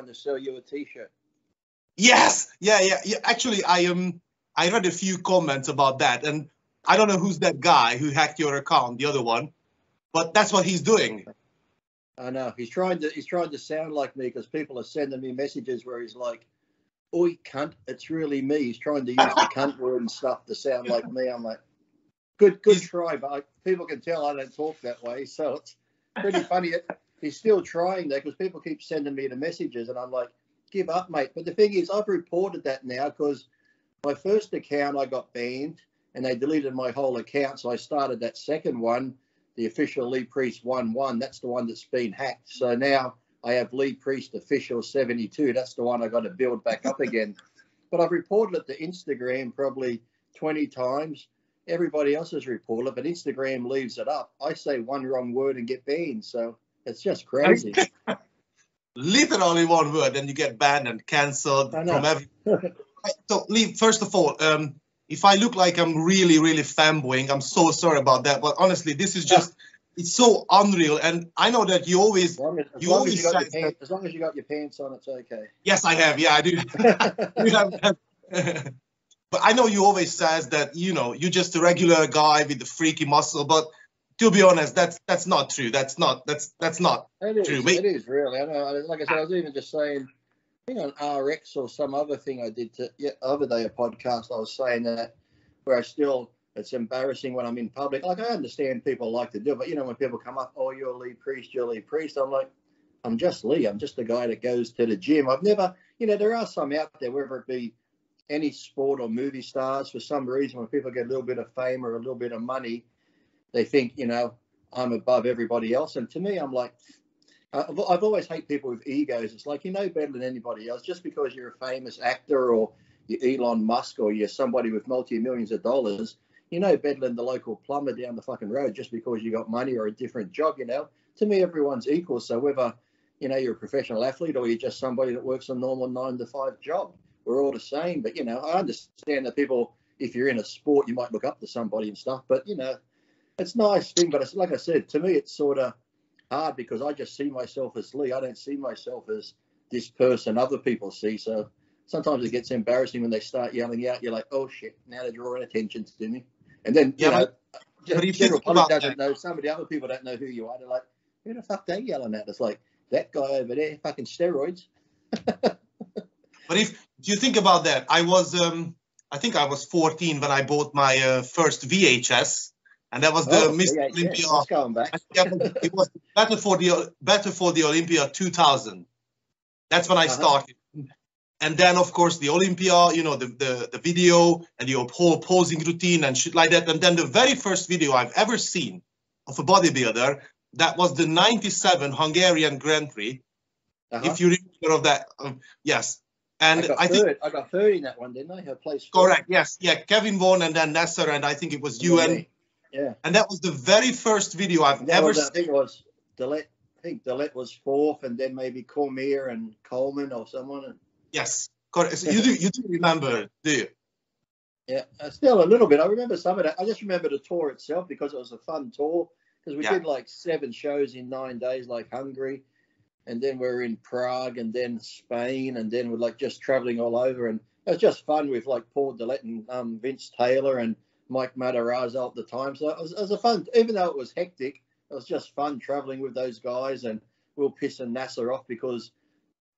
to sell you a T-shirt. Yes, yeah. Actually, I read a few comments about that, and I don't know who's that guy who hacked your account, the other one, but that's what he's doing. I know he's trying to sound like me, because people are sending me messages where he's like, "Oi, cunt, it's really me." He's trying to use the cunt word and stuff to sound like me. I'm like, good try, but people can tell I don't talk that way, so it's pretty funny. He's still trying that, because people keep sending me the messages, and I'm like, give up, mate. But the thing is, I've reported that now, because my first account I got banned, and they deleted my whole account. So I started that second one, the official Lee Priest 11. That's the one that's been hacked. So now I have Lee Priest official 72. That's the one I got to build back up again. But I've reported it to Instagram probably 20 times. Everybody else has reported it, but Instagram leaves it up. I say one wrong word and get banned. So it's just crazy. Literally one word, and you get banned and cancelled from every. So, Lee, first of all, if I look like I'm really fanboying, I'm so sorry about that. But honestly, this is just, it's so unreal. And I know that you always, as long as you got your pants on, it's okay. Yes, I have. Yeah, I do. But I know you always says that, you know, you're just a regular guy with the freaky muscle. But to be honest, that's not true. That's not true. It is really. I know. Like I said, I was even just saying, I think on RX or some other thing I did other day, a podcast, I was saying that where it's embarrassing when I'm in public. Like, I understand people like to do it, but, you know, when people come up, "Oh, you're Lee Priest, I'm like, I'm just Lee. I'm just a guy that goes to the gym. I've never, you know, there are some out there, whether it be any sport or movie stars, for some reason, when people get a little bit of fame or a little bit of money, they think, you know, I'm above everybody else. And to me, I'm like, I've always hated people with egos. It's like, you know better than anybody else. Just because you're a famous actor or you're Elon Musk or you're somebody with multi-millions of dollars, you know better than the local plumber down the fucking road just because you got money or a different job, you know. To me, everyone's equal. So whether, you know, you're a professional athlete or you're just somebody that works a normal 9-to-5 job, we're all the same. But, you know, I understand that people, if you're in a sport, you might look up to somebody and stuff. But, you know, it's a nice thing. But it's, like I said, to me, it's sort of hard because I just see myself as Lee. I don't see myself as this person other people see. So sometimes it gets embarrassing when they start yelling out. You're like, oh shit, now they're drawing attention to me. And then, you know, general public doesn't know, some of the other people don't know who you are. They're like, who the fuck they yelling at? It's like, that guy over there, fucking steroids. But if you think about that, I think I was 14 when I bought my first VHS. And that was the Mr. Olympia. That's going back. It was better for the Olympia 2000. That's when I started. And then, of course, the Olympia, you know, the video and your whole posing routine and shit like that. And then the very first video I've ever seen of a bodybuilder, that was the 97 Hungarian Grand Prix. If you remember of that, yes. And I got third in that one, didn't I? Her place. Correct. Yes. Yeah. Kevin won, and then Nasser, and I think it was you and. Yeah. And that was the very first video I've ever seen. I think it was Dillette. I think Dillette was fourth, and then maybe Cormier and Coleman or someone. Yes, correct. So you do remember, do you? Yeah, still a little bit. I remember some of that. I just remember the tour itself because it was a fun tour. Because we did like 7 shows in 9 days, like Hungary, and then we're in Prague, and then Spain, and then we're like just traveling all over, and it was just fun with like Paul Dillette and Vince Taylor and Mike Matarazzo at the time. So it was a fun, even though it was hectic, it was just fun traveling with those guys. And we were pissing Nasser off because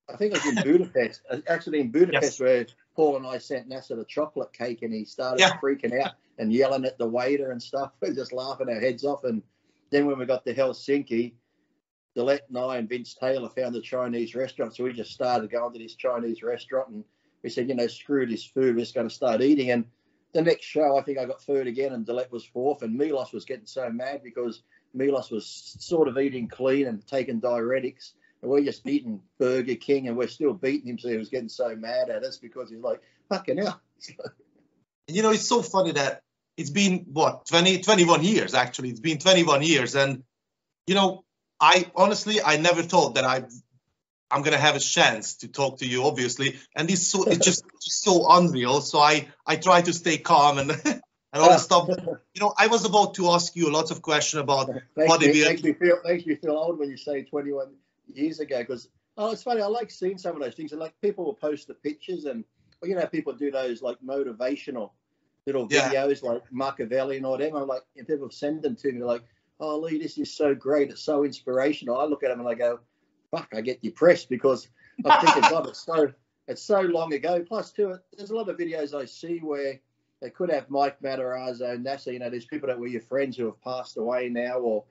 I think it was in Budapest, actually in Budapest, where Paul and I sent Nasser the chocolate cake and he started freaking out and yelling at the waiter and stuff. We're just laughing our heads off. And then when we got to Helsinki, Dillette and I and Vince Taylor found a Chinese restaurant. So we just started going to this Chinese restaurant and we said, you know, screw this food, we're just going to start eating. And the next show, I think I got third again, and Dillette was fourth, and Milos was getting so mad because Milos was sort of eating clean and taking diuretics, and we're just eating Burger King, and we're still beating him, so he was getting so mad at us because he's like, fucking hell. You know, it's so funny that it's been, 21 years, actually. It's been 21 years, and, you know, I never thought that I'm going to have a chance to talk to you, obviously. And it's just so unreal. So I try to stay calm and all the stuff. You know, I was about to ask you a lot of questions about bodybuilding. Makes me feel old when you say 21 years ago, because Oh, it's funny. I like seeing some of those things, and like people will post the pictures, and well, you know, people do those like motivational little videos, like Machiavelli and all them. I'm like, and people send them to me, like, oh, Lee, this is so great. It's so inspirational. I look at them and I go, fuck, I get depressed because I'm thinking, God, it's so long ago. Plus, too, there's a lot of videos I see where they could have Mike Matarazzo, NASA. You know, there's people that were your friends who have passed away now, or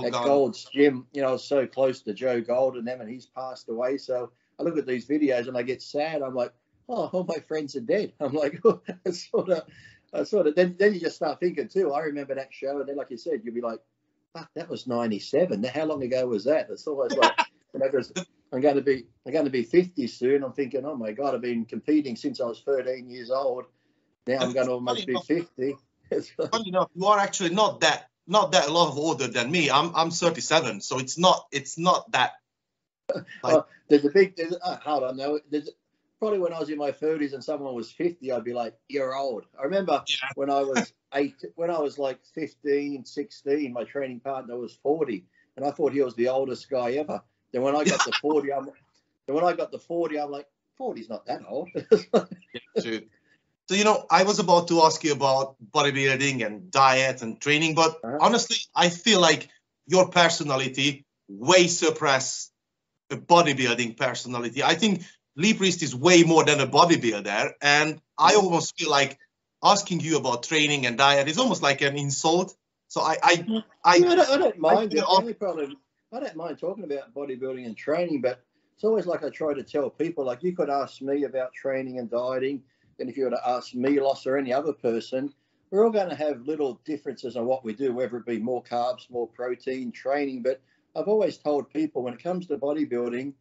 at Gold's Gym. You know, I was so close to Joe Gold and them, and he's passed away. So I look at these videos and I get sad. I'm like, oh, all my friends are dead. I'm like, oh, it's sort of. Then you just start thinking too. I remember that show, and then, like you said, you'll be like, fuck, that was '97. How long ago was that? It's almost like, you know, I'm going to be 50 soon. I'm thinking, oh my God, I've been competing since I was 13 years old. Now I'm going to almost be 50. Funny enough, you are actually not that a lot of older than me. I'm 37, so it's not that. Like, there's I don't know. Probably when I was in my 30s and someone was 50, I'd be like, you're old. I remember when I was like 15, 16, my training partner was 40, and I thought he was the oldest guy ever. Then when I got to 40, I'm like, 40's not that old. True. So, you know, I was about to ask you about bodybuilding and diet and training, but honestly, I feel like your personality way surpass a bodybuilding personality. I think Lee Priest is way more than a bodybuilder, and I almost feel like asking you about training and diet is almost like an insult. So I don't mind. The only problem, I don't mind talking about bodybuilding and training, but it's always like I try to tell people, like, you could ask me about training and dieting, and if you were to ask Mítosz or any other person, we're all going to have little differences on what we do, whether it be more carbs, more protein, training. But I've always told people, when it comes to bodybuilding,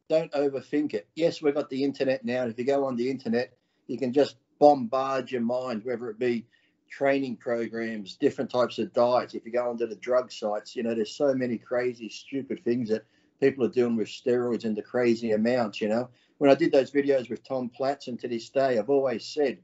don't overthink it. Yes, we've got the internet now, and if you go on the internet, you can just bombard your mind, whether it be training programs, different types of diets. If you go onto the drug sites, you know, there's so many crazy, stupid things that people are doing with steroids in the crazy amounts, you know. When I did those videos with Tom Platz, and to this day, I've always said,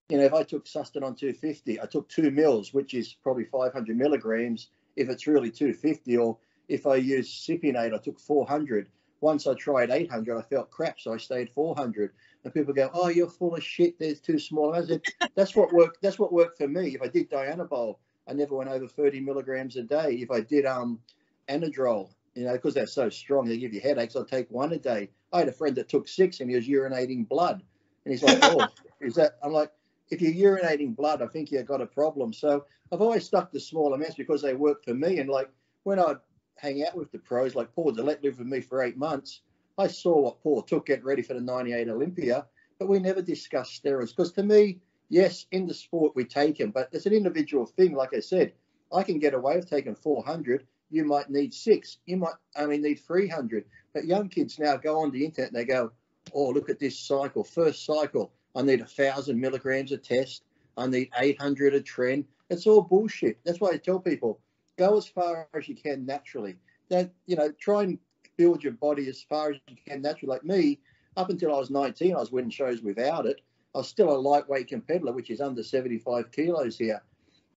you know, if I took Sustanon 250, I took 2 mils, which is probably 500 milligrams, if it's really 250, or if I use Cypionate, I took 400. Once I tried 800, I felt crap, so I stayed 400. And people go, oh, you're full of shit, there's too small. I said, that's what worked for me. If I did Dianabol, I never went over 30 milligrams a day. If I did Anadrol, you know, because they're so strong, they give you headaches, I'll take 1 a day. I had a friend that took 6 and he was urinating blood. And he's like, oh, is that? I'm like, if you're urinating blood, I think you've got a problem. So I've always stuck to small amounts because they work for me. And like when I hang out with the pros, like Paul Dillette lived with me for 8 months, I saw what Paul took getting ready for the 98 Olympia, but we never discussed steroids. Because to me, yes, in the sport we take them, but it's an individual thing. Like I said, I can get away with taking 400. You might need 6. You might only need 300. But young kids now go on the internet and they go, oh, look at this cycle. First cycle, I need 1,000 milligrams a test. I need 800 a trend. It's all bullshit. That's why I tell people, go as far as you can naturally. That, you know, try and build your body as far as you can naturally. Like me, up until I was 19, I was winning shows without it. I was still a lightweight competitor, which is under 75 kilos here.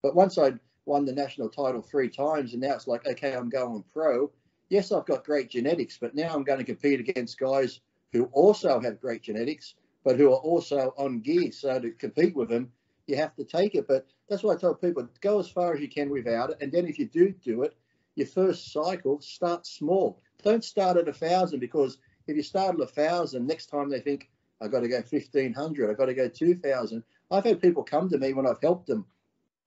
But once I'd won the national title 3 times, and now it's like, okay, I'm going pro. Yes, I've got great genetics, but now I'm going to compete against guys who also have great genetics, but who are also on gear. So to compete with them, you have to take it. But that's why I tell people, go as far as you can without it. And then if you do it, your first cycle, start small. Don't start at 1,000, because if you start at 1,000, next time they think, I've got to go 1,500, I've got to go 2,000. I've had people come to me when I've helped them,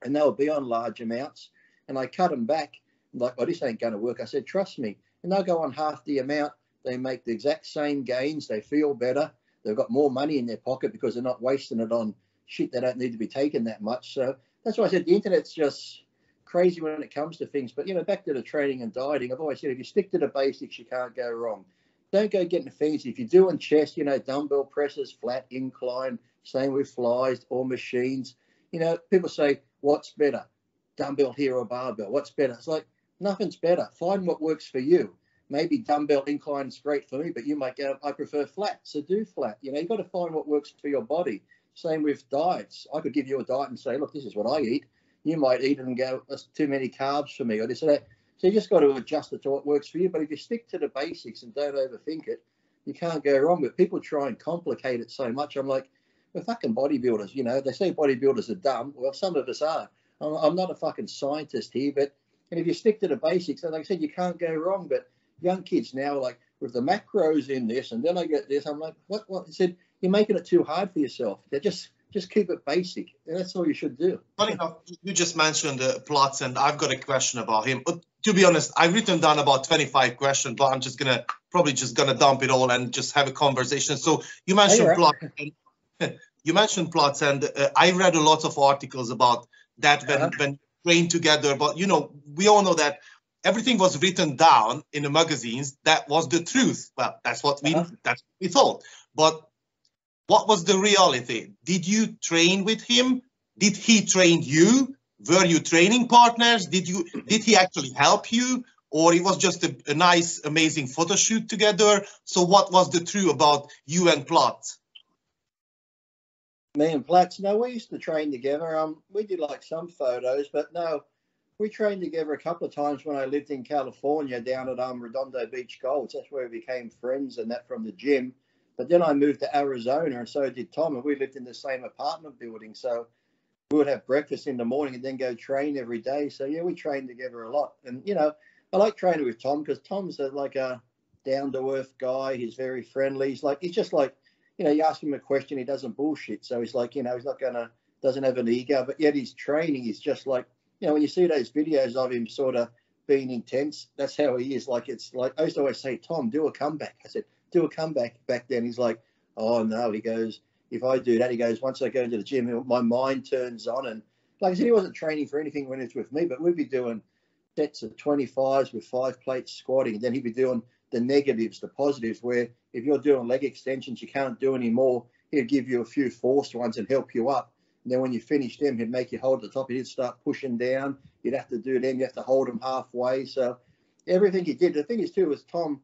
and they'll be on large amounts, and I cut them back. Like, oh, this ain't going to work. I said, trust me. And they'll go on half the amount. They make the exact same gains. They feel better. They've got more money in their pocket because they're not wasting it on shit they don't need to be taking that much. So that's why I said the internet's just crazy when it comes to things. But, you know, back to the training and dieting, I've always said, if you stick to the basics, you can't go wrong. Don't go getting fancy. If you're doing chest, you know, dumbbell presses, flat incline, same with flies or machines. You know, people say, what's better, dumbbell here or barbell? What's better? It's like, nothing's better. Find what works for you. Maybe dumbbell incline is great for me, but you might go, I prefer flat, so do flat. You know, you've got to find what works for your body. Same with diets. I could give you a diet and say, look, this is what I eat. You might eat it and go, that's too many carbs for me, or this or that. So you just got to adjust it to what works for you. But if you stick to the basics and don't overthink it, you can't go wrong. But people try and complicate it so much. I'm like, we're fucking bodybuilders, you know. They say bodybuilders are dumb. Well, some of us are. I'm not a fucking scientist here, but and if you stick to the basics, and like I said, you can't go wrong. But young kids now, like with the macros in this, and then I get this, I'm like, what? I said, you're making it too hard for yourself. They just keep it basic, and that's all you should do. Funny enough, you just mentioned Platz, and I've got a question about him. But to be honest, I've written down about 25 questions, but I'm just probably gonna dump it all and just have a conversation. So you mentioned Platz, and I read a lot of articles about that when trained together. But you know, we all know that everything was written down in the magazines. That was the truth. Well, that's what we thought. But what was the reality? Did you train with him? Did he train you? Were you training partners? Did he actually help you? Or it was just a nice, amazing photo shoot together? So what was the truth about you and Platz? Me and Platz, no, we used to train together. We did like some photos, but no, we trained together a couple of times when I lived in California down at Redondo Beach Golds. That's where we became friends and that from the gym. But then I moved to Arizona, and so did Tom, and we lived in the same apartment building. So we would have breakfast in the morning and then go train every day. So, yeah, we trained together a lot. And, you know, I like training with Tom because Tom's like a down-to-earth guy. He's very friendly. He's just like, you know, you ask him a question, he doesn't bullshit. So he's like, you know, he's not doesn't have an ego. But yet his training is just like, you know, when you see those videos of him sort of being intense, that's how he is. Like, it's like, I used to always say, Tom, do a comeback. I said, do a comeback back then. He's like, oh no, he goes, if I do that, he goes, once I go into the gym, my mind turns on. And like I said, he wasn't training for anything when it's with me, but we'd be doing sets of 25s with 5 plates squatting. And then he'd be doing the negatives, the positives, where if you're doing leg extensions, you can't do any more. He'd give you a few forced ones and help you up. And then when you finish them, he'd make you hold at the top. He'd start pushing down. You'd have to do them. You have to hold them halfway. So everything he did. The thing is too, was Tom,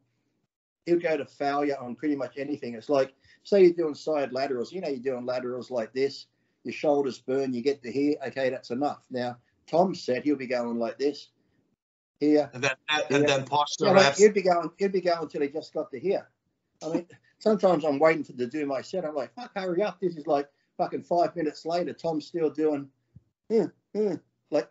he'll go to failure on pretty much anything. It's like, say you're doing side laterals. You know, you're doing laterals like this. Your shoulders burn. You get to here. Okay, that's enough. Now, Tom said he'll be going like this, here, and then posture like, reps. he'd be going until he just got to here. I mean, sometimes I'm waiting to do my set. I'm like, fuck, hurry up. This is like fucking 5 minutes later. Tom's still doing, like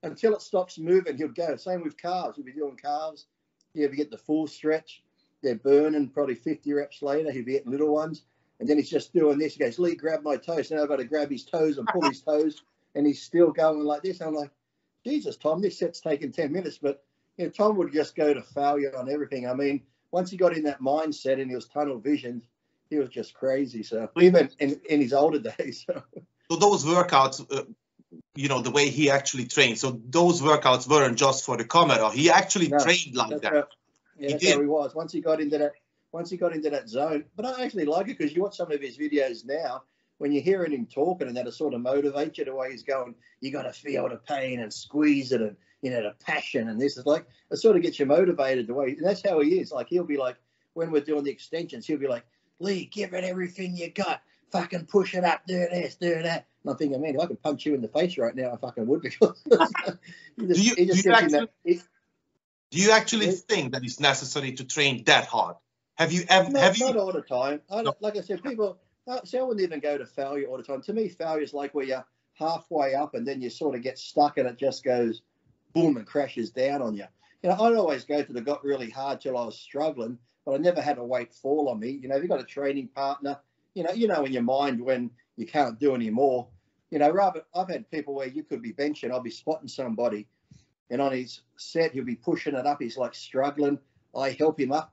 until it stops moving, he'll go. Same with calves. He'll be doing calves. You ever get the full stretch? They're burning probably 50 reps later. He'll be getting little ones. And then he's just doing this. He goes, Lee, grab my toes. Now I've got to grab his toes and pull his toes. And he's still going like this. I'm like, Jesus, Tom, this set's taking 10 minutes. But you know, Tom would just go to failure on everything. I mean, once he got in that mindset and he was tunnel visioned, he was just crazy. So even in his older days. So those workouts, you know, the way he actually trained. So those workouts weren't just for the camera. He actually trained like that. Yeah, that's how he was. Once he got into that zone. But I actually like it because you watch some of his videos now, when you're hearing him talking and that, it sort of motivates you the way he's going, you got to feel the pain and squeeze it and, you know, the passion. And this is like, it sort of gets you motivated the way, and that's how he is. Like, he'll be like, when we're doing the extensions, he'll be like, Lee, give it everything you got. Fucking push it up, do this, do that. And I'm thinking, man, if I could punch you in the face right now, I fucking would. Because do you actually think that it's necessary to train that hard? Have you ever? Not all the time. Like I said, people. See, I wouldn't even go to failure all the time. To me, failure is like where you're halfway up and then you sort of get stuck and it just goes boom and crashes down on you. You know, I'd always go to the got really hard till I was struggling, but I never had a weight fall on me. You know, if you've got a training partner, you know in your mind when you can't do any more. You know, rather, I've had people where you could be benching, I'll be spotting somebody, and on his set, he'll be pushing it up. He's like struggling. I help him up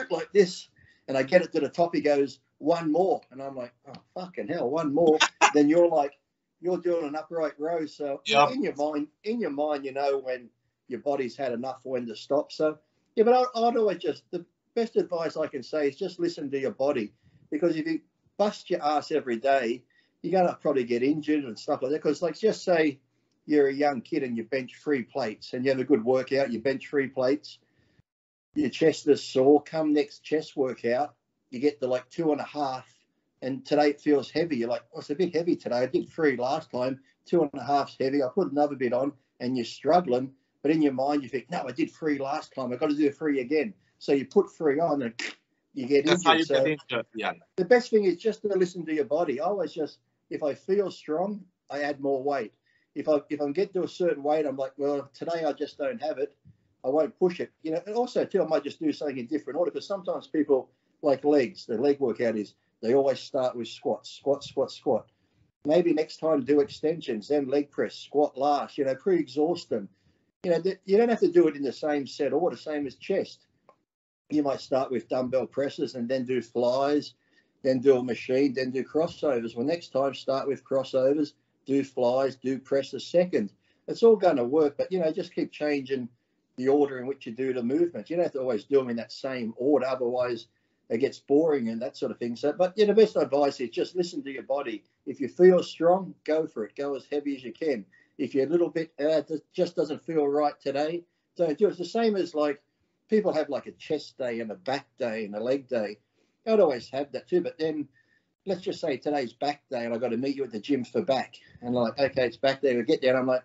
like this, and I get it to the top. He goes, one more. And I'm like, oh, fucking hell, one more. Then you're like, you're doing an upright row. So in your mind, you know when your body's had enough, when to stop. So, yeah, but I'd always the best advice I can say is just listen to your body. Because if you bust your ass every day, you're going to probably get injured and stuff like that. Because, like, just say you're a young kid and you bench 3 plates and you have a good workout, you bench 3 plates, your chest is sore. Come next chest workout, you get to like 2.5, and today it feels heavy. You're like, oh, it's a bit heavy today. I did 3 last time, 2.5's heavy. I put another bit on, and you're struggling. But in your mind, you think, no, I did 3 last time. I've got to do 3 again. So you put 3 on and you get injured. That's how you get injured, yeah. The best thing is just to listen to your body. I always just, if I feel strong, I add more weight. If I get to a certain weight, I'm like, well, today I just don't have it. I won't push it. You know, and also too, I might just do something in different order, because sometimes people like legs. The leg workout is they always start with squat, squat, squat, squat. Maybe next time do extensions, then leg press, squat last. You know, pre-exhaust them. You know, you don't have to do it in the same set order, same as chest. You might start with dumbbell presses and then do flies, then do a machine, then do crossovers. Well, next time start with crossovers, do flies, do presses second. It's all going to work, but, you know, just keep changing the order in which you do the movements. You don't have to always do them in that same order, otherwise it gets boring and that sort of thing. So, but, you know, the best advice is just listen to your body. If you feel strong, go for it. Go as heavy as you can. If you're a little bit, just doesn't feel right today, don't do it. It's the same as like people have like a chest day and a back day and a leg day. I'd always have that too. But then let's just say today's back day and I've got to meet you at the gym for back. And like, okay, it's back day. We get there and I'm like,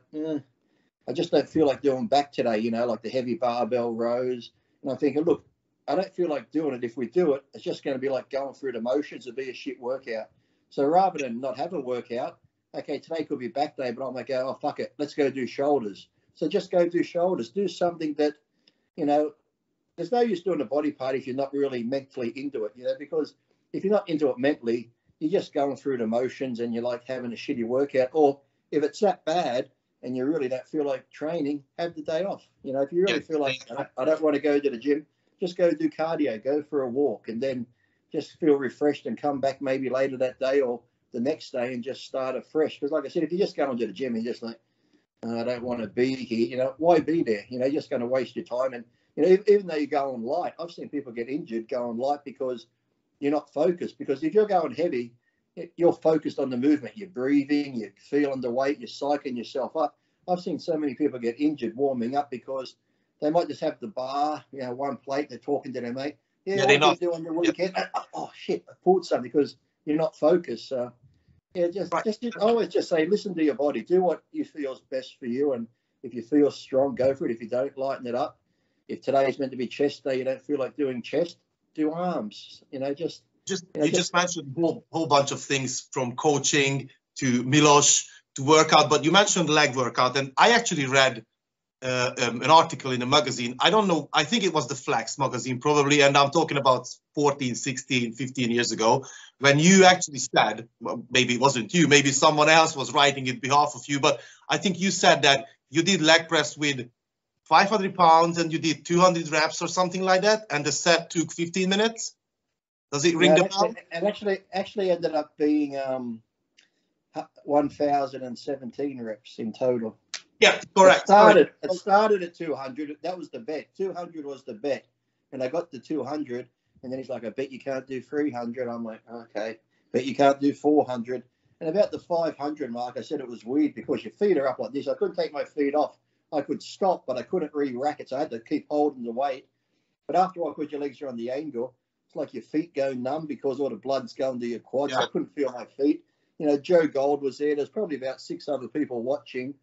I just don't feel like doing back today, you know, like the heavy barbell rows. And I'm thinking, look, I don't feel like doing it. If we do it, it's just going to be like going through the motions. It'll be a shit workout. So rather than not have a workout, okay, today could be back day, but I'm like, oh, fuck it. Let's go do shoulders. So just go do shoulders. Do something that, you know, there's no use doing a body part if you're not really mentally into it, you know, because if you're not into it mentally, you're just going through the motions and you're like having a shitty workout. Or if it's that bad and you really don't feel like training, have the day off. You know, if you really feel like, I don't want to go to the gym, just go do cardio, go for a walk, and then just feel refreshed and come back maybe later that day or the next day and just start afresh. Because like I said, if you just go into the gym and just like, I don't want to be here, you know, why be there? You know, you're just going to waste your time. And, you know, even though you're going light, I've seen people get injured going light because you're not focused. Because if you're going heavy, you're focused on the movement. You're breathing, you're feeling the weight, you're psyching yourself up. I've seen so many people get injured warming up because they might just have the bar, you know, one plate, they're talking to their mate. Yeah, what do you do on the weekend? Oh, shit, I pulled something because you're not focused. So, yeah, just always just say, listen to your body. Do what you feel is best for you. And if you feel strong, go for it. If you don't, lighten it up. If today is meant to be chest day, you don't feel like doing chest, do arms. You know, just mentioned a whole bunch of things from coaching to Miloš to workout, but you mentioned leg workout. And I actually read an article in a magazine. I don't know. I think it was the Flex magazine probably. And I'm talking about 14, 16, 15 years ago when you actually said, well, maybe it wasn't you, maybe someone else was writing it behalf of you. But I think you said that you did leg press with 500 pounds and you did 200 reps or something like that. And the set took 15 minutes. Does it ring the bell? It actually ended up being 1,017 reps in total. Yeah, correct. It started at 200. That was the bet. 200 was the bet. And I got the 200. And then he's like, I bet you can't do 300. I'm like, okay. Bet you can't do 400. And about the 500 mark, I said it was weird because your feet are up like this. I couldn't take my feet off. I could stop, but I couldn't re-rack it. So I had to keep holding the weight. But after a while, because your legs are on the angle, it's like your feet go numb because all the blood's going to your quads. Yeah. I couldn't feel my feet. You know, Joe Gold was there. There's probably about 6 other people watching.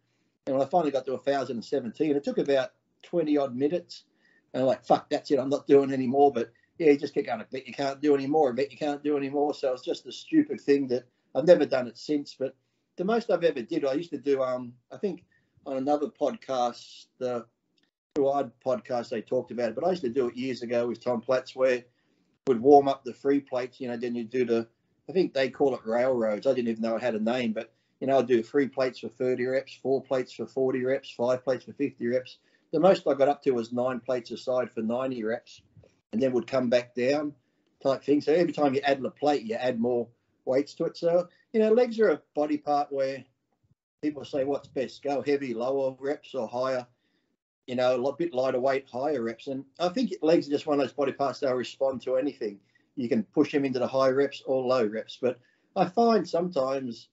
And when I finally got to 1,017, it took about 20 odd minutes. And I'm like, fuck, that's it. I'm not doing any more. But yeah, you just kept going, I bet you can't do any more. I bet you can't do any more. So it's just a stupid thing that I've never done it since. But the most I've ever did, I used to do, I think on another podcast, the Odd podcast, they talked about it. But I used to do it years ago with Tom Platts where would warm up the free plates, you know, then you do I think they call it railroads. I didn't even know it had a name, but you know, I'd do 3 plates for 30 reps, 4 plates for 40 reps, 5 plates for 50 reps. The most I got up to was 9 plates aside for 90 reps, and then would come back down type thing. So every time you add a plate, you add more weights to it. So, you know, legs are a body part where people say, what's best? Go heavy, lower reps or higher, you know, a bit lighter weight, higher reps. And I think legs are just one of those body parts that will respond to anything. You can push them into the high reps or low reps. But I find sometimes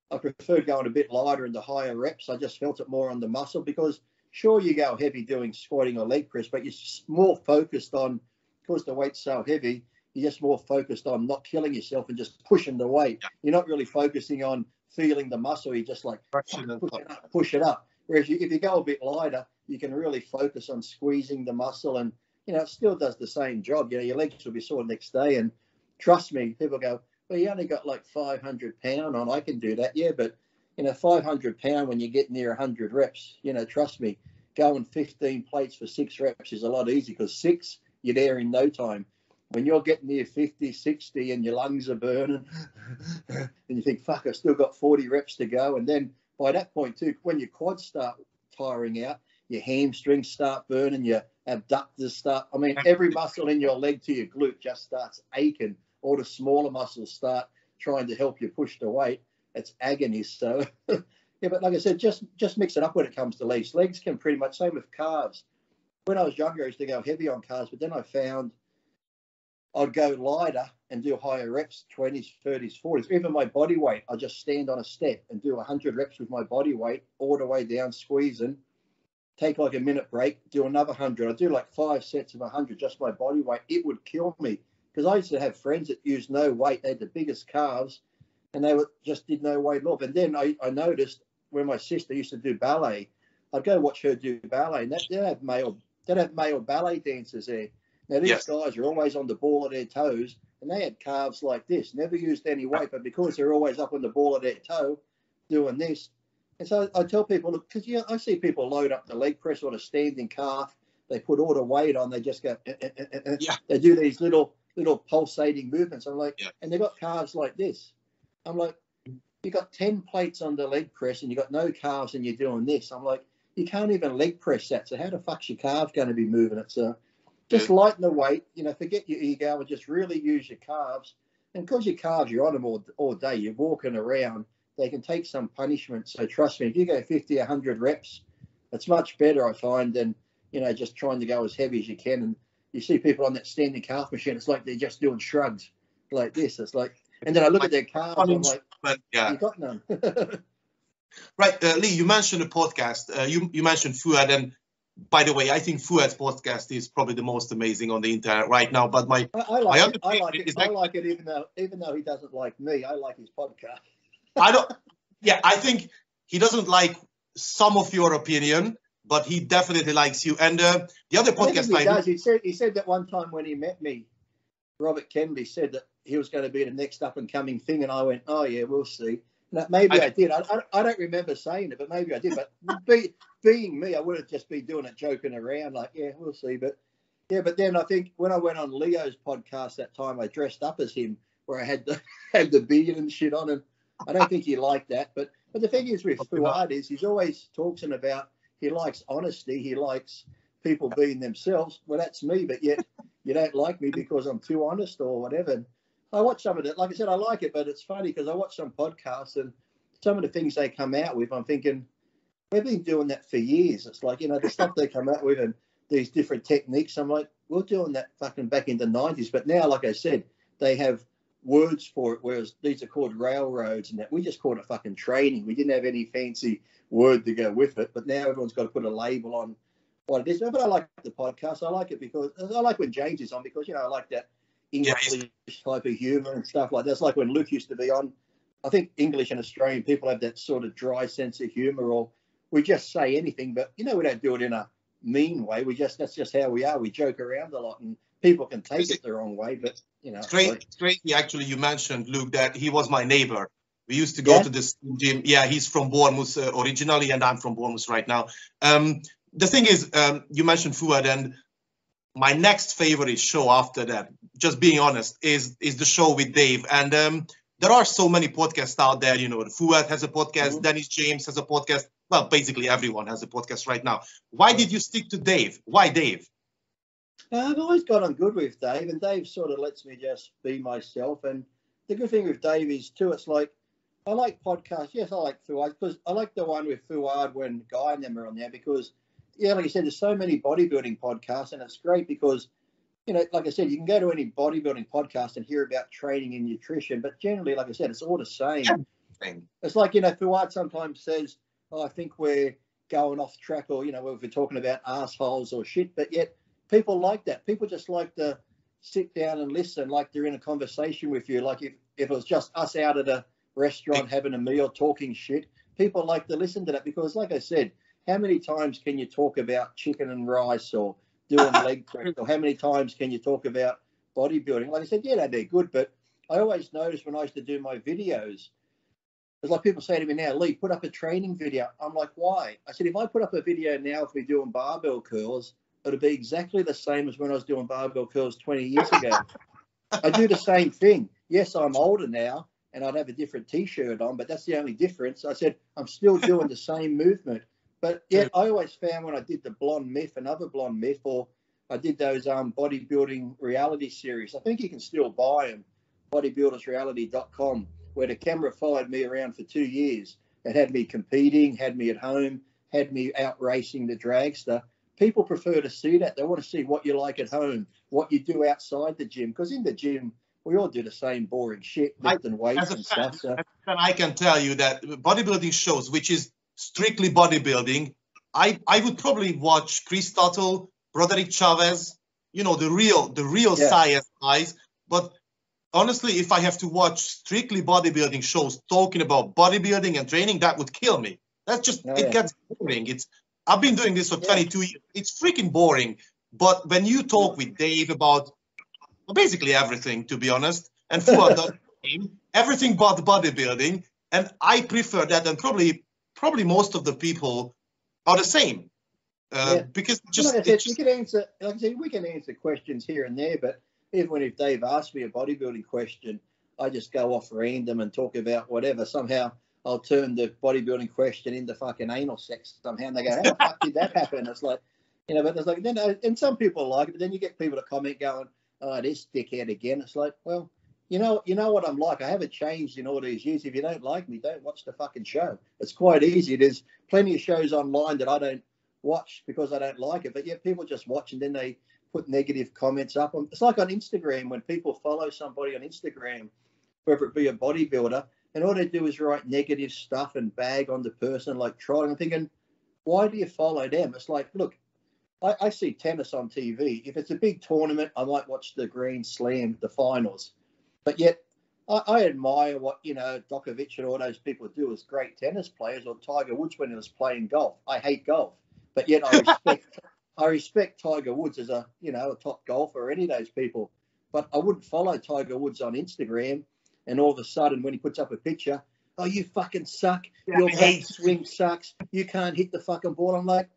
I prefer going a bit lighter in the higher reps. I just felt it more on the muscle because sure, you go heavy doing squatting or leg press, but you're more focused on, because the weight's so heavy, you're just more focused on not killing yourself and just pushing the weight. You're not really focusing on feeling the muscle. You just like push it up. Whereas if you go a bit lighter, you can really focus on squeezing the muscle, and it still does the same job. Your legs will be sore next day, and trust me, people go, well, you only got like 500 pound on. I can do that. Yeah, but 500 pound when you get near 100 reps, trust me, going 15 plates for 6 reps is a lot easier, because 6 you're there in no time. When you're getting near 50, 60 and your lungs are burning and you think, fuck, I've still got 40 reps to go. And then by that point too, when your quads start tiring out, your hamstrings start burning, your abductors start, every muscle in your leg to your glute just starts aching. All the smaller muscles start trying to help you push the weight. It's agony. So, yeah, but like I said, just mix it up when it comes to legs. Legs can pretty much, same with calves. When I was younger, I used to go heavy on calves, but then I found I'd go lighter and do higher reps, 20s, 30s, 40s. Even my body weight, I just stand on a step and do 100 reps with my body weight all the way down, squeezing, take like a minute break, do another 100. I do like 5 sets of 100, just my body weight. It would kill me, because I used to have friends that used no weight. They had the biggest calves and they just did no weight at all. And then I noticed when my sister used to do ballet, I'd go watch her do ballet, and they'd have male ballet dancers there. Now, these guys are always on the ball of their toes, and they had calves like this, never used any weight, but because they're always up on the ball of their toe doing this. And so I tell people, look, because I see people load up the leg press or the standing calf, they put all the weight on, they just go, they do these little pulsating movements. I'm like, and they've got calves like this. I'm like, you got 10 plates on the leg press and you got no calves and you're doing this. I'm like, you can't even leg press that. So how the fuck's your calf going to be moving it? So just lighten the weight, forget your ego and just really use your calves. And because your calves, you're on them all day, you're walking around, they can take some punishment. So trust me, if you go 50, 100 reps, it's much better, I find, than, just trying to go as heavy as you can. And you see people on that standing calf machine, it's like they're just doing shrugs like this. It's like, and then I look at their calves, I'm like, you got none. Right, Lee, you mentioned a podcast. You mentioned Fuad, and by the way, I think Fuad's podcast is probably the most amazing on the internet right now. But I like it, even though he doesn't like me. I like his podcast. I think he doesn't like some of your opinion, but he definitely likes you. And the other podcast he said that one time when he met me, Robert Kennedy said that he was going to be the next up and coming thing, and I went, oh yeah, we'll see. Maybe I did. I don't remember saying it, but maybe I did. But being me, I would have just been doing it, joking around, like, yeah, we'll see. But then I think when I went on Leo's podcast that time, I dressed up as him, where I had the beard and shit on, and I don't think he liked that. But the thing is with Fuad is he's always talking about, he likes honesty, he likes people being themselves. Well, that's me, but yet you don't like me because I'm too honest or whatever. And I watch some of it. Like I said, I like it, but it's funny because I watch some podcasts and some of the things they come out with, I'm thinking, we've been doing that for years. It's like, the stuff they come out with and these different techniques. I'm like, we're doing that fucking back in the 90s. But now, like I said, they have words for it, whereas these are called railroads and that. We just called it fucking training. We didn't have any fancy word to go with it. But now everyone's got to put a label on what it is. But I like the podcast. I like it because I like when James is on, because, I like that English type of humor and stuff like that. It's like when Luke used to be on. I think English and Australian people have that sort of dry sense of humor, or we just say anything, but we don't do it in a mean way. That's just how we are. We joke around a lot, and people can take it the wrong way. But it's great. It's great. Actually, you mentioned, Luke, that he was my neighbor. We used to go to this gym. Yeah, he's from Bournemouth originally, and I'm from Bournemouth right now. The thing is, you mentioned Fuad, and my next favorite show after that, just being honest, is the show with Dave. And there are so many podcasts out there. Fuad has a podcast, Dennis James has a podcast. Well, basically everyone has a podcast right now. Why did you stick to Dave? Why Dave? I've always got on good with Dave, and Dave sort of lets me just be myself. And the good thing with Dave is too, it's like, I like podcasts. Yes, I like Fuad, because I like the one with Fuad when Guy and them are on there, because, like I said, there's so many bodybuilding podcasts, and it's great because, like I said, you can go to any bodybuilding podcast and hear about training and nutrition, but generally, like I said, it's all the same. It's like, Fuad sometimes says, oh, I think we're going off track, or, if we're talking about assholes or shit, but yet people like that. People just like to sit down and listen, like they're in a conversation with you. Like if it was just us out at a restaurant having a meal, talking shit, people like to listen to that because, like I said, how many times can you talk about chicken and rice or doing leg press, or how many times can you talk about bodybuilding? Like I said, yeah, they're good, but I always noticed when I used to do my videos, it's like people say to me now, Lee, put up a training video. I'm like, why? I said, if I put up a video now of me doing barbell curls, it'll be exactly the same as when I was doing barbell curls 20 years ago. I do the same thing. Yes, I'm older now and I'd have a different T-shirt on, but that's the only difference. I said, I'm still doing the same movement. But yet I always found when I did the Blonde Myth, another Blonde Myth, or I did those bodybuilding reality series, I think you can still buy them, bodybuildersreality.com, where the camera followed me around for 2 years. It had me competing, had me at home, had me out racing the dragster. People prefer to see that. They want to see what you like at home, what you do outside the gym. Because in the gym, we all do the same boring shit, lifting weights and stuff. So. I can tell you that bodybuilding shows, which is strictly bodybuilding, I would probably watch Chris Tuttle, Broderick Chavez, you know, the real science guys. But honestly, if I have to watch strictly bodybuilding shows talking about bodybuilding and training, that would kill me. That's just, it gets boring. I've been doing this for 22 years. It's freaking boring. But when you talk with Dave about basically everything, to be honest, and Fuad does everything but bodybuilding, and I prefer that, and probably most of the people are the same. Because just like I said, we can answer, like I said, we can answer questions here and there, but even if Dave asks me a bodybuilding question, I just go off random and talk about whatever. Somehow I'll turn the bodybuilding question into fucking anal sex somehow, and they go, how the fuck did that happen? It's like, you know, but it's like, then, and some people like it, but then you get people to comment going, oh, this dickhead again. It's like, well, you know what I'm like. I haven't changed in all these years. If you don't like me, don't watch the fucking show. It's quite easy. There's plenty of shows online that I don't watch because I don't like it, but yet people just watch and then they put negative comments up. It's like on Instagram, when people follow somebody on Instagram, whether it be a bodybuilder, and all they do is write negative stuff and bag on the person, like trolling. I'm thinking, why do you follow them? It's like, look, I see tennis on TV. If it's a big tournament, I might watch the Grand Slam, the finals. But yet, I admire what, you know, Djokovic and all those people do as great tennis players, or Tiger Woods when he was playing golf. I hate golf, but yet I respect Tiger Woods as a top golfer, or any of those people. But I wouldn't follow Tiger Woods on Instagram, and all of a sudden when he puts up a picture, oh, you fucking suck. Your back swing sucks. You can't hit the fucking ball. I'm like,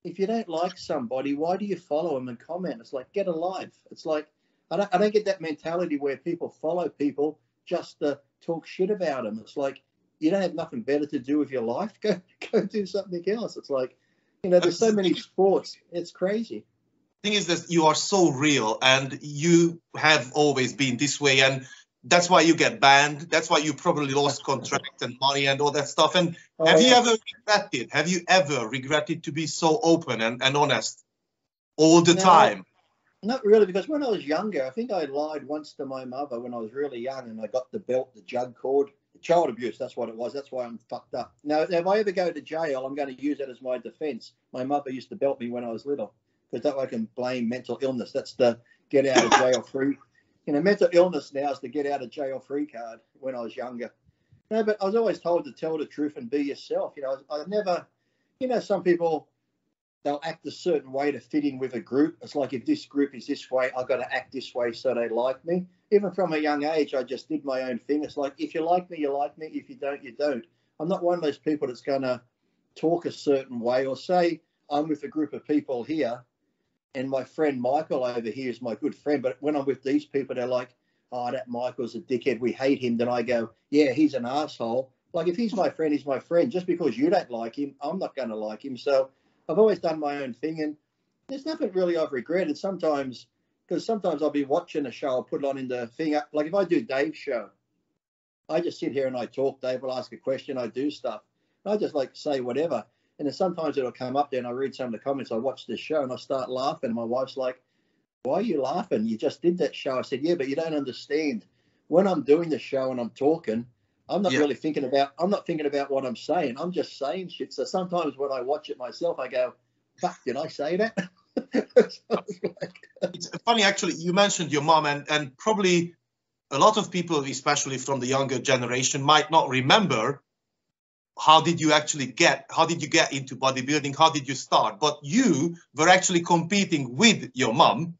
if you don't like somebody, why do you follow them and comment? It's like, get a life. It's like, I don't get that mentality where people follow people just to talk shit about them. It's like, you don't have nothing better to do with your life. Go do something else. It's like, you know, there's so many sports. It's crazy. The thing is that you are so real, and you have always been this way, and that's why you get banned. That's why you probably lost contract and money and all that stuff. And have you ever regretted to be so open and honest all the time? Not really, because when I was younger, I think I lied once to my mother when I was really young, and I got the belt, the jug cord. Child abuse, that's what it was. That's why I'm fucked up. Now, if I ever go to jail, I'm going to use that as my defense. My mother used to belt me when I was little, because that way I can blame mental illness. That's the get out of jail free. You know, mental illness now is the get out of jail free card when I was younger. No, but I was always told to tell the truth and be yourself. You know, I never, you know, some people, they'll act a certain way to fit in with a group. It's like, if this group is this way, I've got to act this way so they like me. Even from a young age, I just did my own thing. It's like, if you like me, you like me. If you don't, you don't. I'm not one of those people that's going to talk a certain way, or say I'm with a group of people here and my friend Michael over here is my good friend, but when I'm with these people, they're like, oh, that Michael's a dickhead, we hate him. Then I go, yeah, he's an asshole. Like, if he's my friend, he's my friend. Just because you don't like him, I'm not going to like him. So I've always done my own thing, and there's nothing really I've regretted. Sometimes, because sometimes I'll be watching a show, I'll put it on in the thing. Like, if I do Dave's show, I just sit here and I talk. Dave will ask a question, I do stuff. I just like say whatever. And then sometimes it'll come up there and I read some of the comments. I watch this show and I start laughing. And my wife's like, why are you laughing? You just did that show. I said, yeah, but you don't understand. When I'm doing the show and I'm talking, I'm not really thinking about what I'm saying. I'm just saying shit. So sometimes when I watch it myself, I go, fuck, did I say that? It's funny, actually, you mentioned your mom, and probably a lot of people, especially from the younger generation, might not remember how did you get into bodybuilding? How did you start? But you were actually competing with your mum.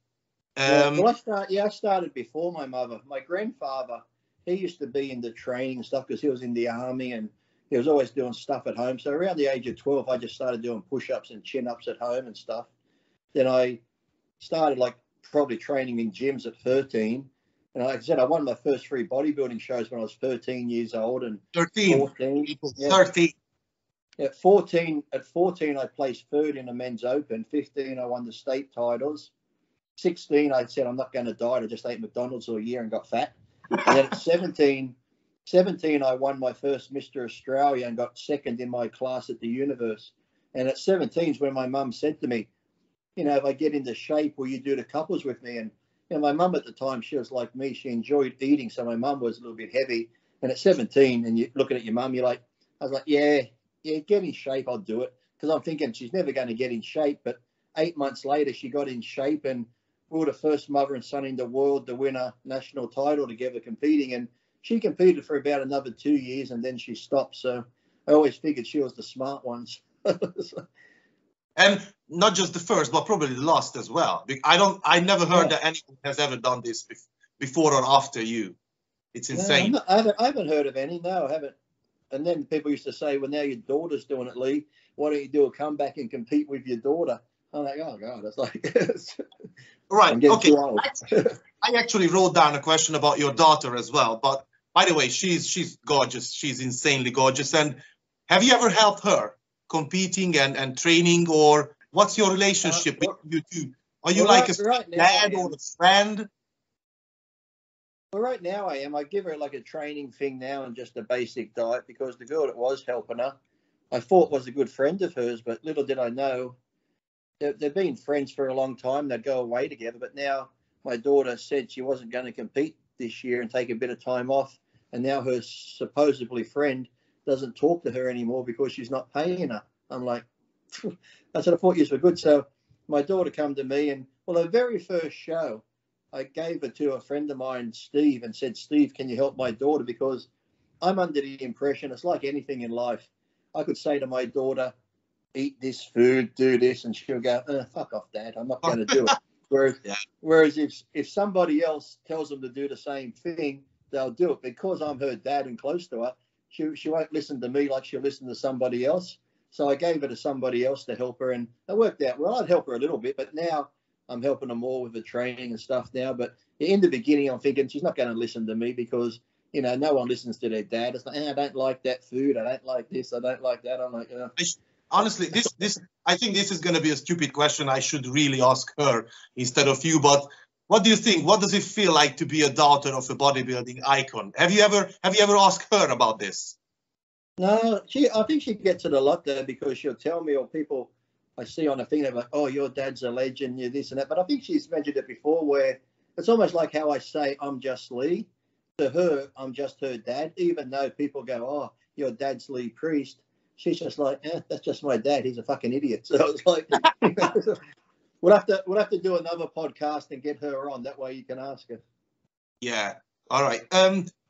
Well, I started before my mother. My grandfather, he used to be into training and stuff because he was in the army and he was always doing stuff at home. So around the age of 12, I just started doing push-ups and chin-ups at home and stuff. Then I started like probably training in gyms at 13. And like I said, I won my first 3 bodybuilding shows when I was 13 years old and 14. 13. At 14, I placed 3rd in the men's open. 15, I won the state titles. 16, I said, I'm not going to diet. I just ate McDonald's all year and got fat. And then at 17, I won my first Mr. Australia and got 2nd in my class at the Universe. And at 17 is when my mum said to me, if I get into shape, will you do the couples with me? And my mum at the time, she was like me. She enjoyed eating, so my mum was a little bit heavy. And at 17, and you're looking at your mum, I was like, yeah, get in shape, I'll do it. Because I'm thinking she's never going to get in shape. But 8 months later, she got in shape, and we were the first mother and son in the world to win a national title together competing. And she competed for about another 2 years, and then she stopped. So I always figured she was the smart ones. And not just the first, but probably the last as well. I never heard that anyone has ever done this before or after you. It's insane. No, I haven't heard of any. No, I haven't. And then people used to say, well, now your daughter's doing it, Lee. Why don't you do a comeback and compete with your daughter? I'm like, oh, God, that's like... Right, okay. I actually wrote down a question about your daughter as well. But by the way, she's gorgeous. She's insanely gorgeous. And have you ever helped her competing and training, or what's your relationship with you two? Are you like a dad or a friend? Well, right now I am. I give her like a training thing now and just a basic diet because the girl that was helping her, I thought was a good friend of hers, but little did I know, they've been friends for a long time. They'd go away together, but now my daughter said she wasn't going to compete this year and take a bit of time off, and now her supposedly friend doesn't talk to her anymore because she's not paying her. I'm like, I said, I thought you were good. So my daughter come to me, and well, the very first show, I gave her to a friend of mine, Steve, and said, Steve, can you help my daughter? Because I'm under the impression it's like anything in life. I could say to my daughter, eat this food, do this, and she'll go, fuck off, Dad, I'm not going to do it. Whereas if somebody else tells them to do the same thing, they'll do it. Because I'm her dad and close to her, she won't listen to me like she'll listen to somebody else. So I gave her to somebody else to help her, and it worked out well. I'd help her a little bit, but now I'm helping her more with the training and stuff now. But in the beginning, I'm thinking she's not going to listen to me because, no one listens to their dad. It's like, I don't like that food. I don't like this. I don't like that. I'm like, Honestly, I think this is going to be a stupid question. I should really ask her instead of you. But what do you think? What does it feel like to be a daughter of a bodybuilding icon? Have you ever asked her about this? No, I think she gets it a lot there because she'll tell me, or people I see on a thing, they're like, oh, your dad's a legend, you're this and that. But I think she's mentioned it before where it's almost like how I say I'm just Lee. To her, I'm just her dad, even though people go, oh, your dad's Lee Priest. She's just like, that's just my dad. He's a fucking idiot. So it's like, we'll have to do another podcast and get her on. That way you can ask her. Yeah. All right.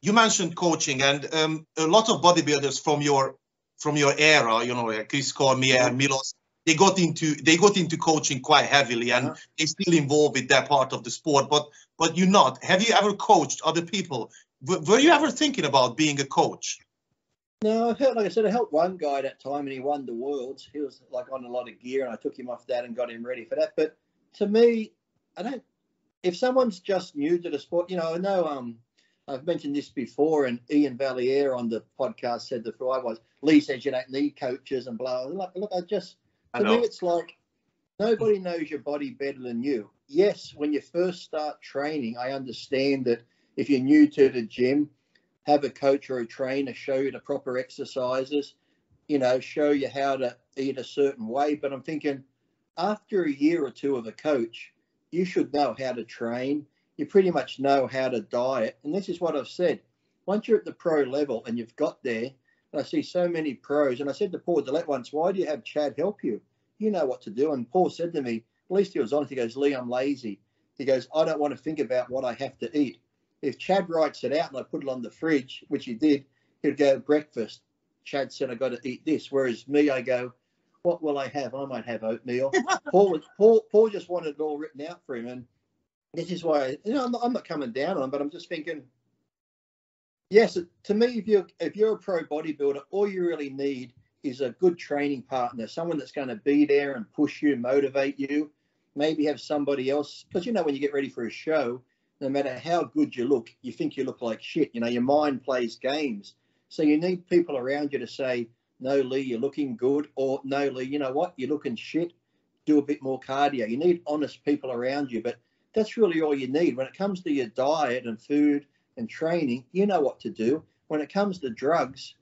You mentioned coaching, and a lot of bodybuilders from your era, like Chris Cormier, Mítosz, they got into coaching quite heavily, and they're still involved with that part of the sport. But you're not. Have you ever coached other people? Were you ever thinking about being a coach? No, like I said, I helped one guy that time, and he won the Worlds. He was like on a lot of gear, and I took him off that and got him ready for that. But to me, if someone's just new to the sport, I know I've mentioned this before, and Ian Valier on the podcast said before I was, Lee says you don't need coaches and blah. Look, to me, it's like nobody knows your body better than you. Yes, when you first start training, I understand that if you're new to the gym, have a coach or a trainer show you the proper exercises, show you how to eat a certain way. But I'm thinking after a year or two of a coach, you should know how to train. You pretty much know how to diet. And this is what I've said. Once you're at the pro level and you've got there, and I see so many pros, and I said to Paul Dillette once, why do you have Chad help you? You know what to do. And Paul said to me, at least he was honest, he goes, Lee, I'm lazy. He goes, I don't want to think about what I have to eat. If Chad writes it out and I put it on the fridge, which he did, he'd go breakfast, Chad said I got to eat this. Whereas me, I go, what will I have? I might have oatmeal. Paul just wanted it all written out for him, and this is why I'm not coming down on him, but I'm just thinking, yes, to me, if you're a pro bodybuilder, all you really need is a good training partner, someone that's going to be there and push you, motivate you. Maybe have somebody else, because when you get ready for a show, no matter how good you look, you think you look like shit. Your mind plays games. So you need people around you to say, no, Lee, you're looking good, or no, Lee, you know what, you're looking shit. Do a bit more cardio. You need honest people around you, but that's really all you need. When it comes to your diet and food and training, you know what to do. When it comes to drugs,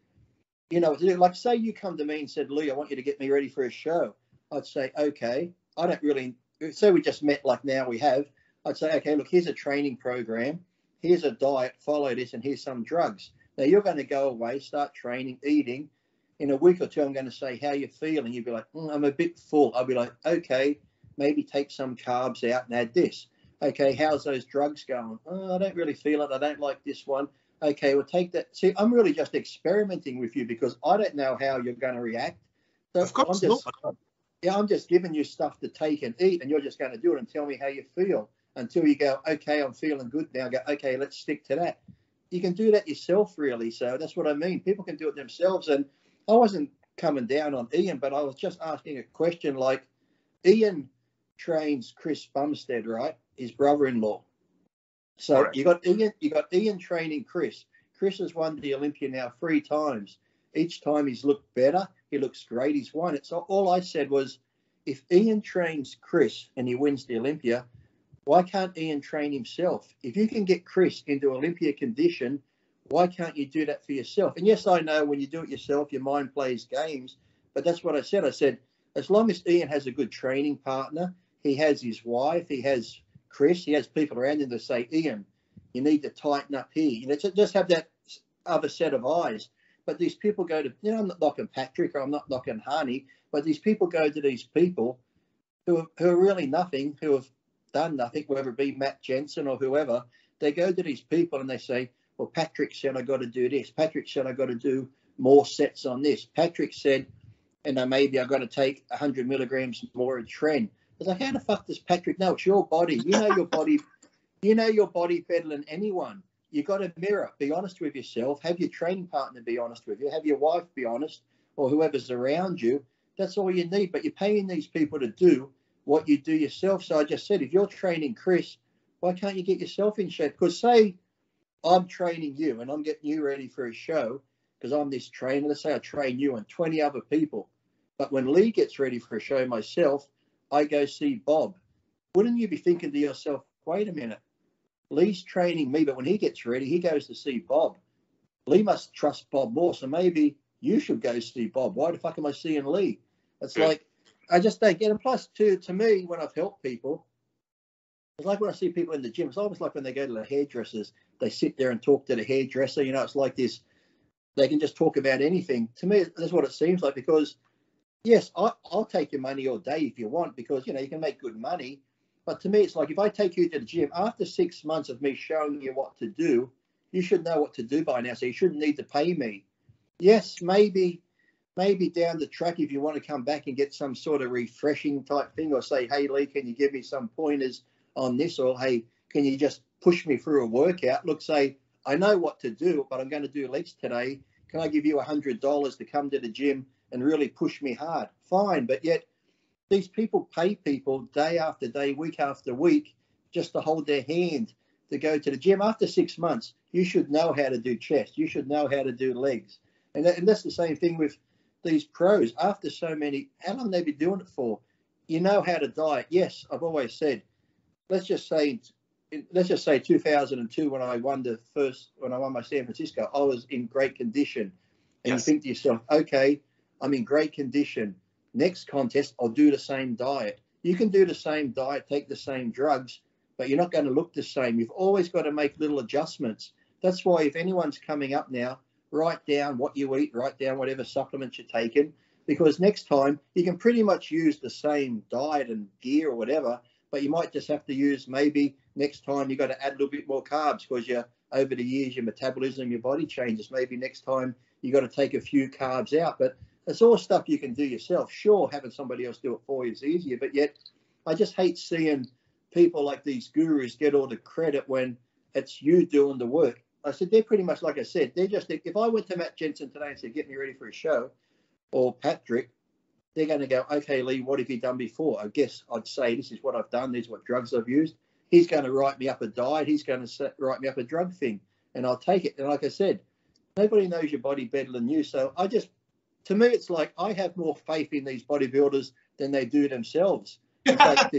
you know what to do. Like, say you come to me and said, Lee, I want you to get me ready for a show. I'd say, okay, I don't really, say we just met like now we have. I'd say, okay, look, here's a training program. Here's a diet, follow this, and here's some drugs. Now, you're going to go away, start training, eating. In a week or two, I'm going to say, how you feeling? You'd be like, I'm a bit full. I'll be like, okay, maybe take some carbs out and add this. Okay, how's those drugs going? Oh, I don't really feel it. I don't like this one. Okay, we'll take that. See, I'm really just experimenting with you because I don't know how you're going to react. So of course, I'm just giving you stuff to take and eat, and you're just going to do it and tell me how you feel until you go, okay, I'm feeling good now. Go, okay, let's stick to that. You can do that yourself, really. So that's what I mean. People can do it themselves. And I wasn't coming down on Ian, but I was just asking a question like, Ian trains Chris Bumstead, right? His brother-in-law. So you got Ian training Chris. Chris has won the Olympia now 3 times. Each time he's looked better. He looks great. He's won it. So all I said was, if Ian trains Chris and he wins the Olympia, why can't Ian train himself? If you can get Chris into Olympia condition, why can't you do that for yourself? And yes, I know when you do it yourself, your mind plays games. But that's what I said. I said, as long as Ian has a good training partner, he has his wife, he has Chris, he has people around him to say, Ian, you need to tighten up here. Just have that other set of eyes. But these people go to, I'm not knocking Patrick or I'm not knocking Harney, but these people go to these people who are really nothing, who have done nothing, whether it be Matt Jensen or whoever. They go to these people and they say, well, Patrick said I got to do this. Patrick said I got to do more sets on this. Patrick said, maybe I got to take 100 milligrams more of Tren. It's like, how the fuck does Patrick know? It's your body. You know your body. You know your body better than anyone. You got to mirror. Be honest with yourself. Have your training partner be honest with you. Have your wife be honest, or whoever's around you. That's all you need. But you're paying these people to do what you do yourself. So I just said, if you're training Chris, why can't you get yourself in shape? Because say I'm training you and I'm getting you ready for a show because I'm this trainer. Let's say I train you and 20 other people. But when Lee gets ready for a show myself, I go see Bob. Wouldn't you be thinking to yourself, wait a minute, Lee's training me, but when he gets ready, he goes to see Bob. Lee must trust Bob more, so maybe you should go see Bob. Why the fuck am I seeing Lee? It's like, I just don't get it. Plus, to me, when I've helped people, it's like when I see people in the gym, it's almost like when they go to the hairdressers, they sit there and talk to the hairdresser. It's like this, they can just talk about anything. To me, that's what it seems like, because, yes, I'll take your money all day if you want, because, you can make good money. But to me, it's like if I take you to the gym, after 6 months of me showing you what to do, you should know what to do by now. So you shouldn't need to pay me. Yes, maybe down the track, if you want to come back and get some sort of refreshing type thing, or say, hey, Lee, can you give me some pointers on this? Or, hey, can you just push me through a workout? Look, say, I know what to do, but I'm going to do legs today. Can I give you $100 to come to the gym and really push me hard? Fine, but yet these people pay people day after day, week after week, just to hold their hand to go to the gym. After 6 months, you should know how to do chest. You should know how to do legs. And that's the same thing with these pros. After so many, how long they been doing it for? You know how to diet. Yes, I've always said, let's just say 2002, when I won my San Francisco, I was in great condition. And yes, you think to yourself, okay, I'm in great condition. Next contest, I'll do the same diet. You can do the same diet, take the same drugs, but you're not going to look the same. You've always got to make little adjustments. That's why if anyone's coming up now, write down what you eat, write down whatever supplements you're taking, because next time you can pretty much use the same diet and gear or whatever, but you might just have to use, maybe next time you got to add a little bit more carbs because over the years, your metabolism, your body changes. Maybe next time you got to take a few carbs out. But it's all stuff you can do yourself. Sure, having somebody else do it for you is easier, but yet I just hate seeing people like these gurus get all the credit when it's you doing the work. I said, they're pretty much, like I said, they're just, if I went to Matt Jensen today and said, get me ready for a show, or Patrick, they're going to go, okay, Lee, what have you done before? I guess I'd say, this is what I've done. These are what drugs I've used. He's going to write me up a diet. He's going to write me up a drug thing, and I'll take it. And like I said, nobody knows your body better than you. So I just, to me, it's like I have more faith in these bodybuilders than they do themselves. It's like